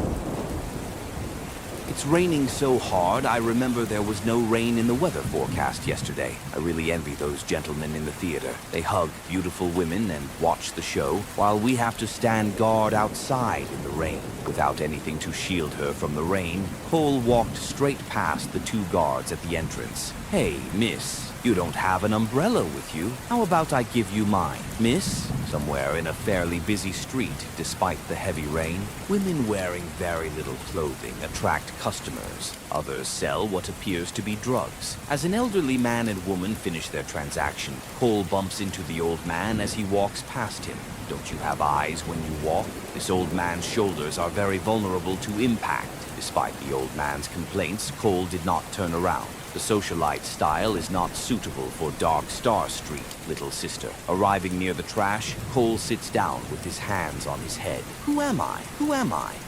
It's raining so hard, I remember there was no rain in the weather forecast yesterday. I really envy those gentlemen in the theater. They hug beautiful women and watch the show, while we have to stand guard outside in the rain. Without anything to shield her from the rain, Cole walked straight past the two guards at the entrance. "Hey, miss, you don't have an umbrella with you. How about I give you mine, miss?" Somewhere in a fairly busy street, despite the heavy rain, women wearing very little clothing attract customers. Others sell what appears to be drugs. As an elderly man and woman finish their transaction, Cole bumps into the old man as he walks past him. "Don't you have eyes when you walk?" This old man's shoulders are very vulnerable to impact. Despite the old man's complaints, Cole did not turn around. The socialite style is not suitable for Dark Star Street, little sister. Arriving near the trash, Cole sits down with his hands on his head. Who am I?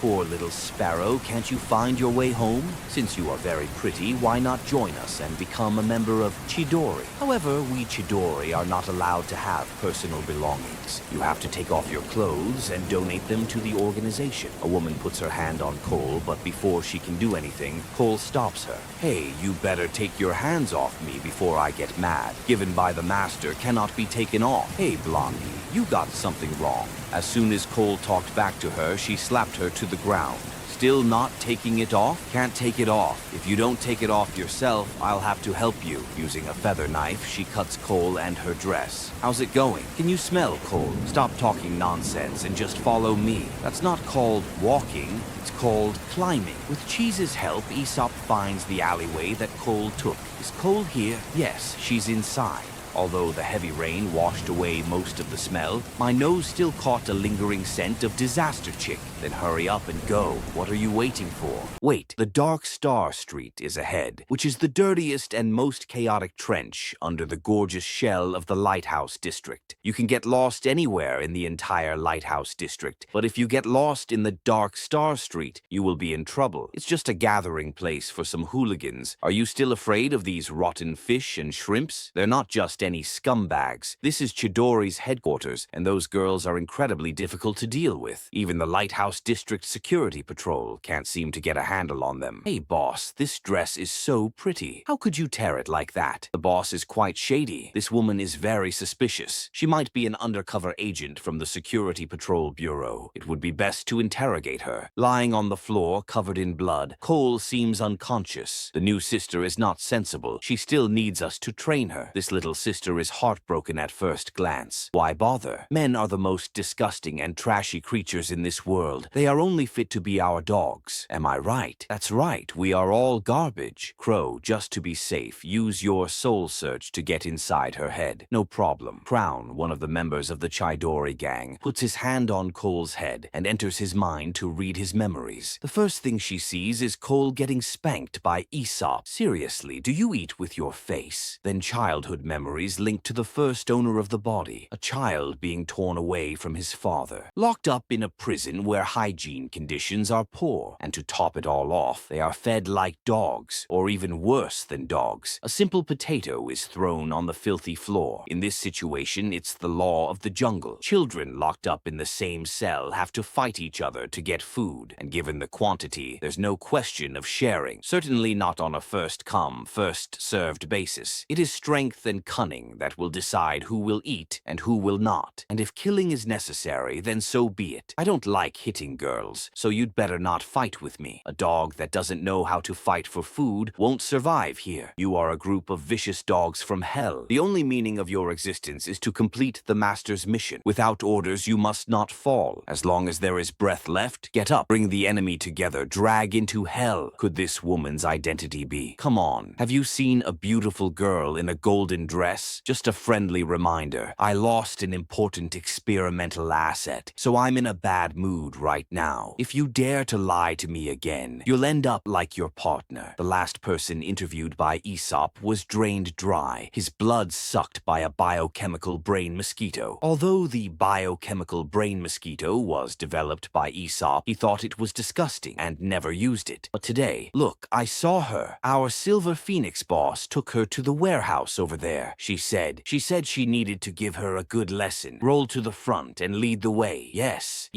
Poor little sparrow, can't you find your way home? Since you are very pretty, why not join us and become a member of Chidori? However, we Chidori are not allowed to have personal belongings. You have to take off your clothes and donate them to the organization. A woman puts her hand on Cole, but before she can do anything, Cole stops her. Hey, you better take your hands off me before I get mad. Given by the master cannot be taken off. Hey, Blondie, you got something wrong. As soon as Cole talked back to her, she slapped her to the ground. Still not taking it off? Can't take it off. If you don't take it off yourself, I'll have to help you. Using a feather knife, she cuts Cole and her dress. How's it going? Can you smell, Cole? Stop talking nonsense and just follow me. That's not called walking. It's called climbing. With Cheese's help, Aesop finds the alleyway that Cole took. Is Cole here? Yes, she's inside. Although the heavy rain washed away most of the smell, my nose still caught a lingering scent of Disaster Chick. Then hurry up and go. What are you waiting for? Wait, the Dark Star Street is ahead, which is the dirtiest and most chaotic trench under the gorgeous shell of the Lighthouse District. You can get lost anywhere in the entire Lighthouse District, but if you get lost in the Dark Star Street, you will be in trouble. It's just a gathering place for some hooligans. Are you still afraid of these rotten fish and shrimps? They're not just any scumbags. This is Chidori's headquarters, and those girls are incredibly difficult to deal with. Even the Lighthouse District Security Patrol can't seem to get a handle on them. Hey boss, this dress is so pretty. How could you tear it like that? The boss is quite shady. This woman is very suspicious. She might be an undercover agent from the Security Patrol Bureau. It would be best to interrogate her. Lying on the floor, covered in blood, Cole seems unconscious. The new sister is not sensible. She still needs us to train her. This little sister is heartbroken at first glance. Why bother? Men are the most disgusting and trashy creatures in this world. They are only fit to be our dogs. Am I right? That's right. We are all garbage. Crow, just to be safe, use your soul search to get inside her head. No problem. Crown, one of the members of the Chidori gang, puts his hand on Cole's head and enters his mind to read his memories. The first thing she sees is Cole getting spanked by Aesop. Seriously, do you eat with your face? Then childhood memories linked to the first owner of the body, a child being torn away from his father. Locked up in a prison where hygiene conditions are poor, and to top it all off, they are fed like dogs, or even worse than dogs. A simple potato is thrown on the filthy floor. In this situation, it's the law of the jungle. Children locked up in the same cell have to fight each other to get food, and given the quantity, there's no question of sharing. Certainly not on a first-come, first-served basis. It is strength and cunning cunning that will decide who will eat and who will not. And if killing is necessary, then so be it. I don't like hitting girls, so you'd better not fight with me. A dog that doesn't know how to fight for food won't survive here. You are a group of vicious dogs from hell. The only meaning of your existence is to complete the master's mission. Without orders, you must not fall. As long as there is breath left, get up, bring the enemy together, drag into hell. Could this woman's identity be? Come on, have you seen a beautiful girl in a golden dress? Just a friendly reminder. I lost an important experimental asset, so I'm in a bad mood right now. If you dare to lie to me again, you'll end up like your partner. The last person interviewed by Aesop was drained dry, his blood sucked by a biochemical brain mosquito. Although the biochemical brain mosquito was developed by Aesop, he thought it was disgusting and never used it. But today, look, I saw her. Our Silver Phoenix boss took her to the warehouse over there. She said she needed to give her a good lesson. Roll to the front and lead the way. Yes,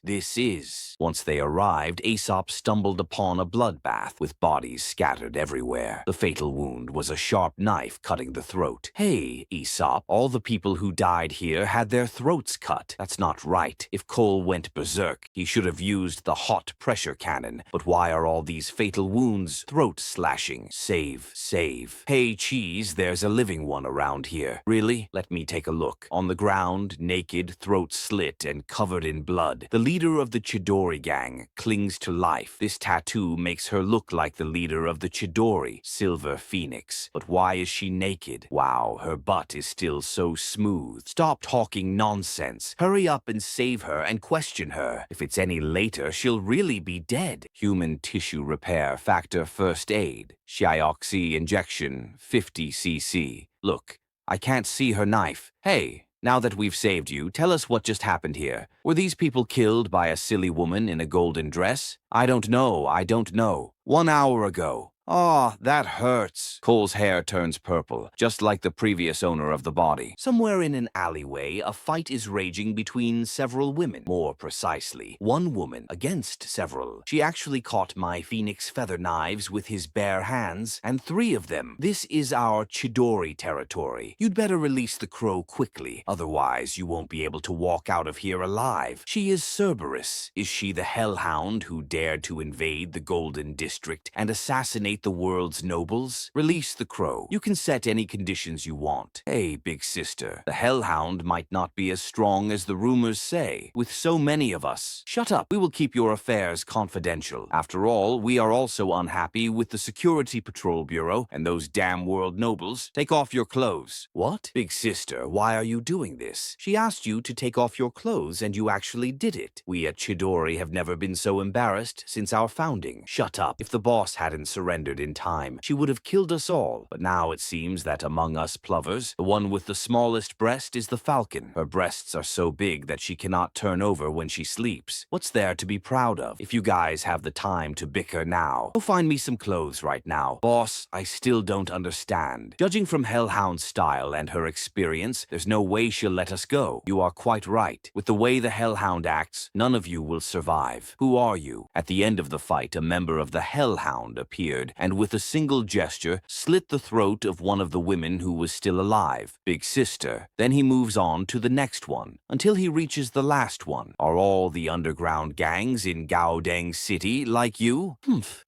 this is. Once they arrived, Aesop stumbled upon a bloodbath with bodies scattered everywhere. The fatal wound was a sharp knife cutting the throat. Hey, Aesop, all the people who died here had their throats cut. That's not right. If Cole went berserk, he should have used the hot pressure cannon. But why are all these fatal wounds? Throat slashing. Save. Hey, Cheese, there's a living one around here. Really? Let me take a look. On the ground, naked, throat slit and covered in blood, the leader of the Chidori gang clings to life. This tattoo makes her look like the leader of the Chidori, Silver Phoenix. But why is she naked? Wow, her butt is still so smooth. Stop talking nonsense. Hurry up and save her and question her. If it's any later, she'll really be dead. Human tissue repair factor first aid. Shioxy injection 50 cc. Look, I can't see her knife. Hey, now that we've saved you, tell us what just happened here. Were these people killed by a silly woman in a golden dress? I don't know. 1 hour ago. Ah, that hurts. Cole's hair turns purple, just like the previous owner of the body. Somewhere in an alleyway, a fight is raging between several women. More precisely, one woman against several. She actually caught my phoenix feather knives with his bare hands, and 3 of them. This is our Chidori territory. You'd better release the crow quickly, otherwise you won't be able to walk out of here alive. She is Cerberus. Is she the hellhound who dared to invade the Golden District and assassinate the world's nobles? Release the crow. You can set any conditions you want. Hey, big sister, the hellhound might not be as strong as the rumors say. With so many of us. Shut up. We will keep your affairs confidential. After all, we are also unhappy with the Security Patrol Bureau and those damn world nobles. Take off your clothes. What? Big sister, why are you doing this? She asked you to take off your clothes and you actually did it. We at Chidori have never been so embarrassed since our founding. Shut up. If the boss hadn't surrendered in time, she would have killed us all. But now it seems that among us plovers, the one with the smallest breast is the falcon. Her breasts are so big that she cannot turn over when she sleeps. What's there to be proud of? If you guys have the time to bicker now, go find me some clothes right now. Boss, I still don't understand. Judging from Hellhound's style and her experience, there's no way she'll let us go. You are quite right. With the way the Hellhound acts, none of you will survive. Who are you? At the end of the fight, a member of the Hellhound appeared and with a single gesture slit the throat of one of the women who was still alive. Big sister. Then he moves on to the next one, until he reaches the last one. Are all the underground gangs in Gaodeng City like you?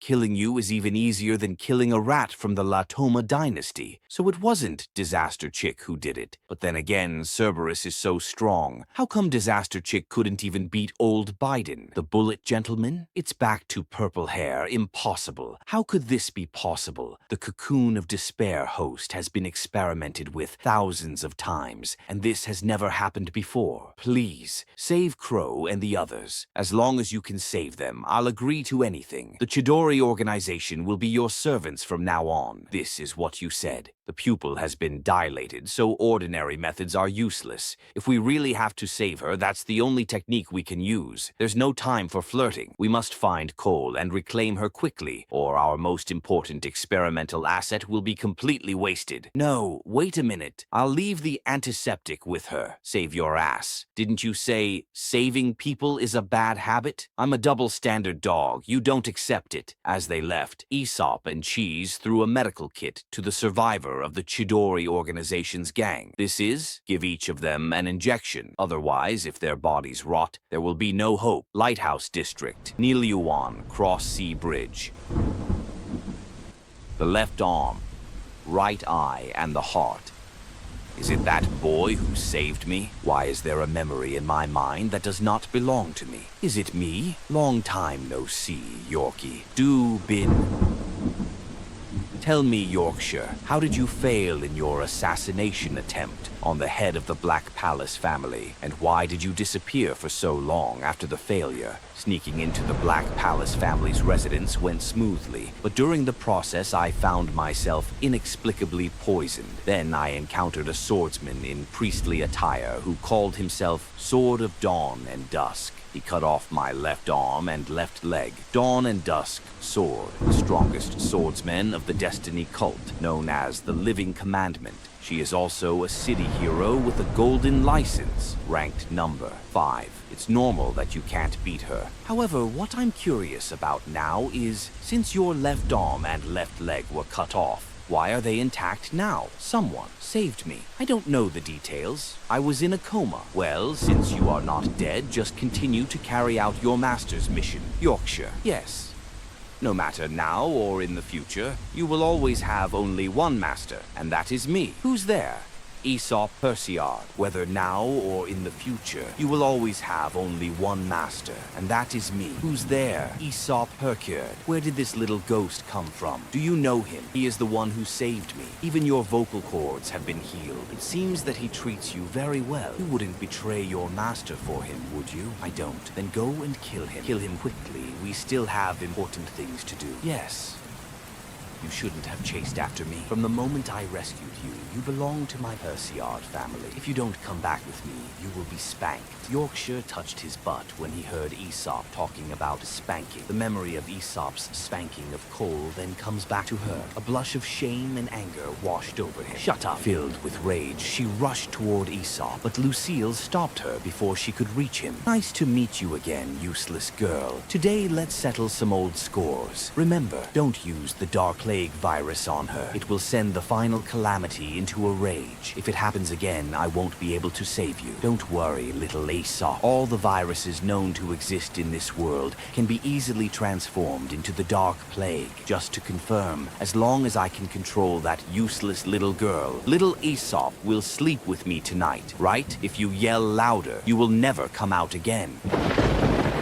Killing you is even easier than killing a rat from the Latoma dynasty. So it wasn't Disaster Chick who did it. But then again, Cerberus is so strong. How come Disaster Chick couldn't even beat old Biden? The Bullet Gentleman? It's back to purple hair. Impossible. How could this be possible? The Cocoon of Despair host has been experimented with thousands of times, and this has never happened before. Please, save Crow and the others. As long as you can save them, I'll agree to anything. The Chidori organization will be your servants from now on. This is what you said. The pupil has been dilated, so ordinary methods are useless. If we really have to save her, that's the only technique we can use. There's no time for flirting. We must find Cole and reclaim her quickly, or our most most important experimental asset will be completely wasted. No, wait a minute. I'll leave the antiseptic with her. Save your ass. Didn't you say saving people is a bad habit? I'm a double-standard dog. You don't accept it. As they left, Aesop and Cheese threw a medical kit to the survivor of the Chidori organization's gang. This is, give each of them an injection. Otherwise, if their bodies rot, there will be no hope. Lighthouse District, Nilyuan, Cross Sea Bridge. The left arm, right eye, and the heart. Is it that boy who saved me? Why is there a memory in my mind that does not belong to me? Is it me? Long time no see, Yorkie. Do bin. Tell me, Yorkshire, how did you fail in your assassination attempt on the head of the Black Palace family? And why did you disappear for so long after the failure? Sneaking into the Black Palace family's residence went smoothly, but during the process I found myself inexplicably poisoned. Then I encountered a swordsman in priestly attire who called himself Sword of Dawn and Dusk. He cut off my left arm and left leg. Dawn and Dusk Sword, the strongest swordsman of the Destiny cult, known as the Living Commandment. She is also a city hero with a golden license, ranked number 5. It's normal that you can't beat her. However, what I'm curious about now is, since your left arm and left leg were cut off, why are they intact now? Someone saved me. I don't know the details. I was in a coma. Well, since you are not dead, just continue to carry out your master's mission. Yorkshire. Yes. No matter now or in the future, you will always have only one master, and that is me. Who's there? Isao Percirad. Whether now or in the future, you will always have only one master, and that is me. Who's there? Isao Percirad. Where did this little ghost come from? Do you know him? He is the one who saved me. Even your vocal cords have been healed. It seems that he treats you very well. You wouldn't betray your master for him, would you? I don't. Then go and kill him. Kill him quickly. We still have important things to do. Yes. You shouldn't have chased after me. From the moment I rescued you, you belong to my Percirad family. If you don't come back with me, you will be spanked. Yorkshire touched his butt when he heard Aesop talking about spanking. The memory of Aesop's spanking of Cole then comes back to her. A blush of shame and anger washed over him. Shut up. Filled with rage, she rushed toward Aesop, but Lucille stopped her before she could reach him. Nice to meet you again, useless girl. Today, let's settle some old scores. Remember, don't use the Dark Plague virus on her. It will send the final calamity into a rage. If it happens again, I won't be able to save you. Don't worry, little Aesop. All the viruses known to exist in this world can be easily transformed into the Dark Plague. Just to confirm, as long as I can control that useless little girl, little Aesop will sleep with me tonight, right? If you yell louder, you will never come out again.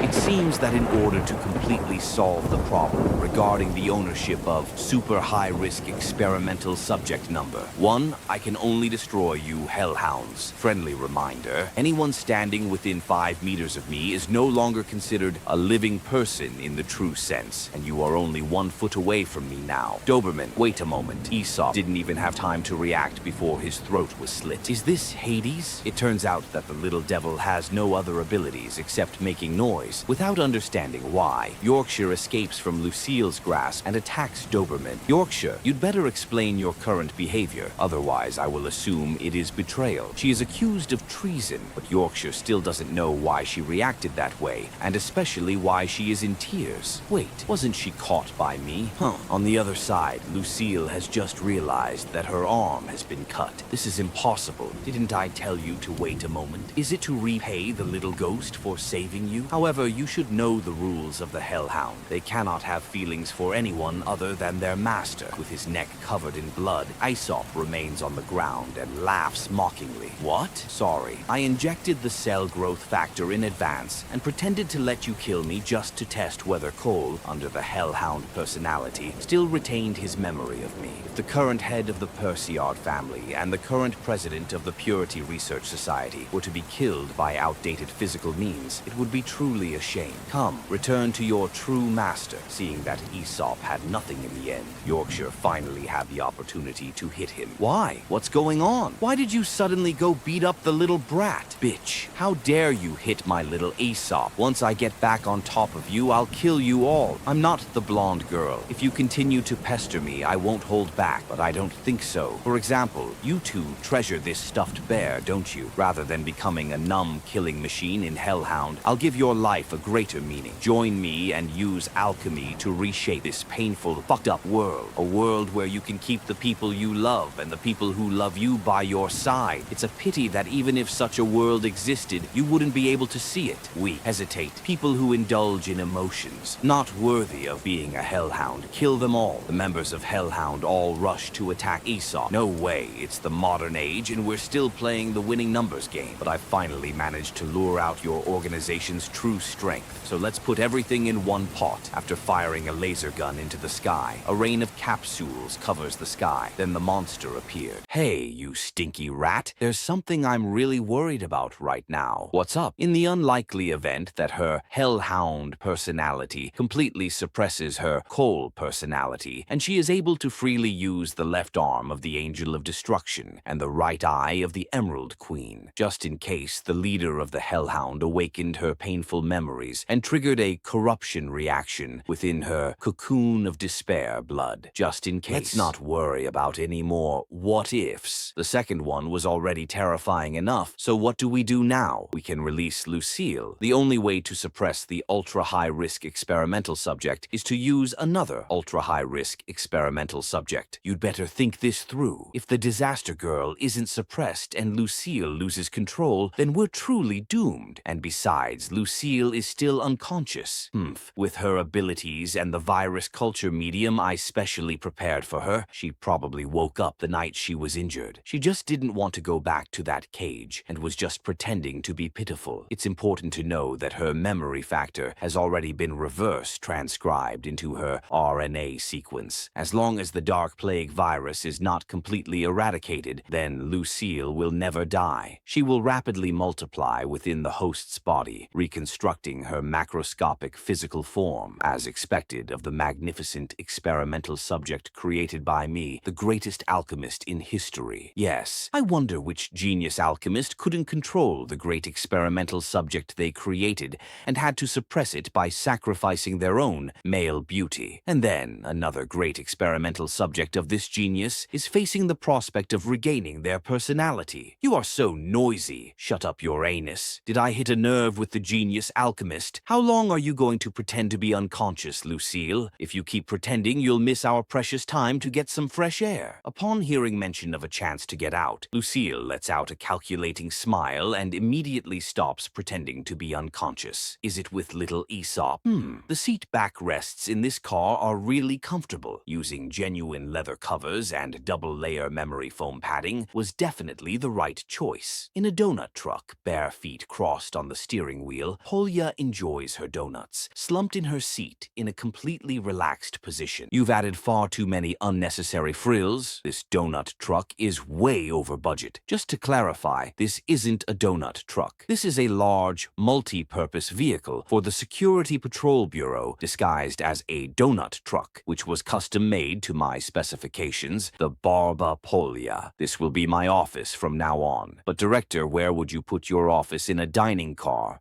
It seems that in order to completely solve the problem regarding the ownership of super high-risk experimental subject number 1, I can only destroy you hellhounds. Friendly reminder, anyone standing within 5 meters of me is no longer considered a living person in the true sense, and you are only 1 foot away from me now. Doberman, wait a moment. Aesop didn't even have time to react before his throat was slit. Is this Hades? It turns out that the little devil has no other abilities except making noise. Without understanding why, Yorkshire escapes from Lucille's grasp and attacks Doberman. Yorkshire, you'd better explain your current behavior, otherwise I will assume it is betrayal. She is accused of treason, but Yorkshire still doesn't know why she reacted that way, and especially why she is in tears. Wait, wasn't she caught by me? On the other side, Lucille has just realized that her arm has been cut. This is impossible. Didn't I tell you to wait a moment? Is it to repay the little ghost for saving you? However, you should know the rules of the Hellhound. They cannot have feelings for anyone other than their master. With his neck covered in blood, Aesop remains on the ground and laughs mockingly. What? Sorry. I injected the cell growth factor in advance and pretended to let you kill me just to test whether Cole, under the Hellhound personality, still retained his memory of me. If the current head of the Percirad family and the current president of the Purity Research Society were to be killed by outdated physical means, it would be truly a shame. Come, return to your true master. Seeing that Aesop had nothing in the end, Yorkshire finally had the opportunity to hit him. Why? What's going on? Why did you suddenly go beat up the little brat? Bitch, how dare you hit my little Aesop? Once I get back on top of you, I'll kill you all. I'm not the blonde girl. If you continue to pester me, I won't hold back, but I don't think so. For example, you two treasure this stuffed bear, don't you? Rather than becoming a numb killing machine in Hellhound, I'll give your life a greater meaning. Join me and use alchemy to reshape this painful, fucked up world. A world where you can keep the people you love and the people who love you by your side. It's a pity that even if such a world existed, you wouldn't be able to see it. We hesitate. People who indulge in emotions, not worthy of being a Hellhound, kill them all. The members of Hellhound all rush to attack Aesop. No way, it's the modern age and we're still playing the winning numbers game. But I finally managed to lure out your organization's true strength. So let's put everything in one pot. After firing a laser gun into the sky, a rain of capsules covers the sky. Then the monster appeared. Hey, you stinky rat. There's something I'm really worried about right now. What's up? In the unlikely event that her Hellhound personality completely suppresses her Coal personality, and she is able to freely use the left arm of the Angel of Destruction and the right eye of the Emerald Queen, just in case the leader of the Hellhound awakened her painful memories and triggered a corruption reaction within her cocoon of despair blood, just in case. Let's not worry about any more what-ifs. The second one was already terrifying enough, so what do we do now? We can release Lucille. The only way to suppress the ultra-high-risk experimental subject is to use another ultra-high-risk experimental subject. You'd better think this through. If the disaster girl isn't suppressed and Lucille loses control, then we're truly doomed. And besides, Lucille is still unconscious. With her abilities and the virus culture medium I specially prepared for her, she probably woke up the night she was injured. She just didn't want to go back to that cage and was just pretending to be pitiful. It's important to know that her memory factor has already been reverse transcribed into her RNA sequence. As long as the Dark Plague virus is not completely eradicated, then Lucille will never die. She will rapidly multiply within the host's body, reconstructing her macroscopic physical form, as expected of the magnificent experimental subject created by me, the greatest alchemist in history. Yes, I wonder which genius alchemist couldn't control the great experimental subject they created and had to suppress it by sacrificing their own male beauty. And then another great experimental subject of this genius is facing the prospect of regaining their personality. You are so noisy. Shut up your anus. Did I hit a nerve with the genius alchemist? How long are you going to pretend to be unconscious, Lucille? If you keep pretending, you'll miss our precious time to get some fresh air. Upon hearing mention of a chance to get out, Lucille lets out a calculating smile and immediately stops pretending to be unconscious. Is it with little Aesop? The seat backrests in this car are really comfortable. Using genuine leather covers and double-layer memory foam padding was definitely the right choice. In a donut truck, bare feet crossed on the steering wheel, Polya enjoys her donuts, slumped in her seat in a completely relaxed position. You've added far too many unnecessary frills. This donut truck is way over budget. Just to clarify, this isn't a donut truck. This is a large, multi-purpose vehicle for the Security Patrol Bureau disguised as a donut truck, which was custom-made to my specifications, the Barba Polya. This will be my office from now on. But Director, where would you put your office in a dining car?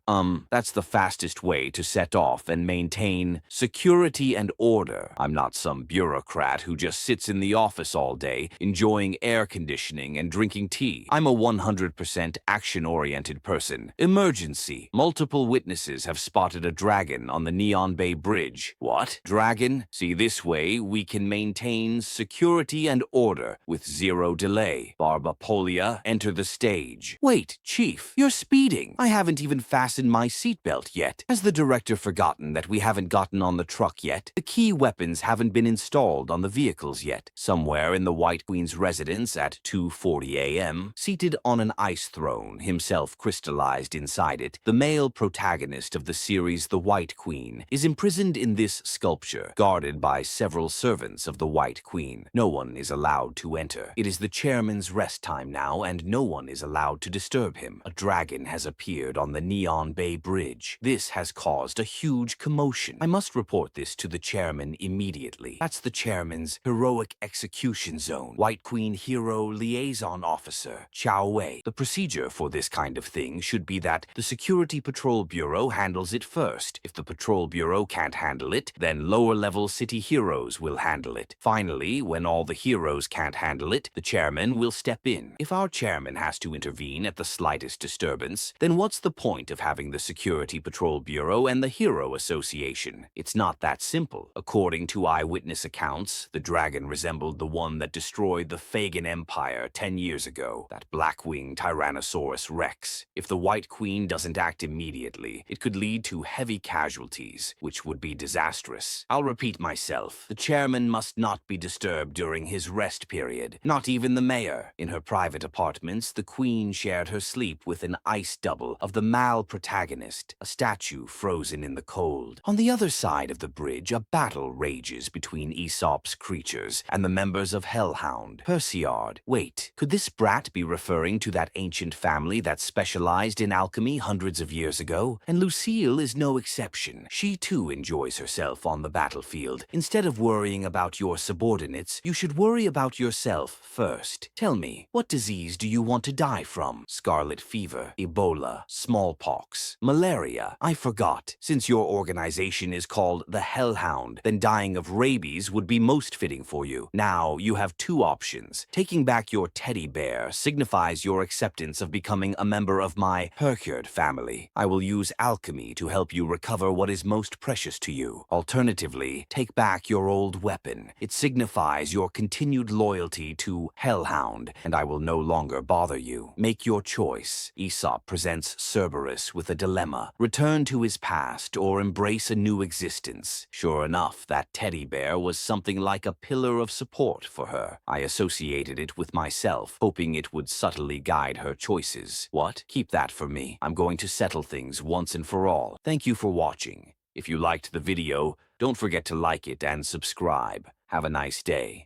That's the fastest way to set off and maintain security and order. I'm not some bureaucrat who just sits in the office all day, enjoying air conditioning and drinking tea. I'm a 100% action-oriented person. Emergency. Multiple witnesses have spotted a dragon on the Neon Bay Bridge. What? Dragon? See, this way we can maintain security and order with zero delay. Barba Polya, enter the stage. Wait, Chief, you're speeding. I haven't even fastened my seatbelt yet. Has the director forgotten that we haven't gotten on the truck yet? The key weapons haven't been installed on the vehicles yet. Somewhere in the White Queen's residence at 2:40 a.m., seated on an ice throne, himself crystallized inside it, the male protagonist of the series The White Queen is imprisoned in this sculpture, guarded by several servants of the White Queen. No one is allowed to enter. It is the chairman's rest time now, and no one is allowed to disturb him. A dragon has appeared on the Neon Bay Bridge. bridge. This has caused a huge commotion. I must report this to the chairman immediately. That's the chairman's heroic execution zone. White Queen Hero Liaison Officer, Chao Wei. The procedure for this kind of thing should be that the Security Patrol Bureau handles it first. If the Patrol Bureau can't handle it, then lower-level city heroes will handle it. Finally, when all the heroes can't handle it, the chairman will step in. If our chairman has to intervene at the slightest disturbance, then what's the point of having the Security Patrol Bureau and the Hero Association? It's not that simple. According to eyewitness accounts, the dragon resembled the one that destroyed the Fagin Empire 10 years ago, that Blackwing Tyrannosaurus Rex. If the White Queen doesn't act immediately, it could lead to heavy casualties, which would be disastrous. I'll repeat myself. The chairman must not be disturbed during his rest period, not even the mayor. In her private apartments, the Queen shared her sleep with an ice double of the male protagonist, a statue frozen in the cold. On the other side of the bridge, a battle rages between Aesop's creatures and the members of Hellhound. Percirad. Wait, could this brat be referring to that ancient family that specialized in alchemy hundreds of years ago? And Lucille is no exception. She too enjoys herself on the battlefield. Instead of worrying about your subordinates, you should worry about yourself first. Tell me, what disease do you want to die from? Scarlet fever, Ebola, smallpox, malaria? I forgot. Since your organization is called the Hellhound, then dying of rabies would be most fitting for you. Now, you have two options. Taking back your teddy bear signifies your acceptance of becoming a member of my Percirad family. I will use alchemy to help you recover what is most precious to you. Alternatively, take back your old weapon. It signifies your continued loyalty to Hellhound, and I will no longer bother you. Make your choice. Aesop presents Cerberus with a dilemma. Return to his past or embrace a new existence. Sure enough, that teddy bear was something like a pillar of support for her. I associated it with myself, hoping it would subtly guide her choices. What? Keep that for me. I'm going to settle things once and for all. Thank you for watching. If you liked the video, don't forget to like it and subscribe. Have a nice day.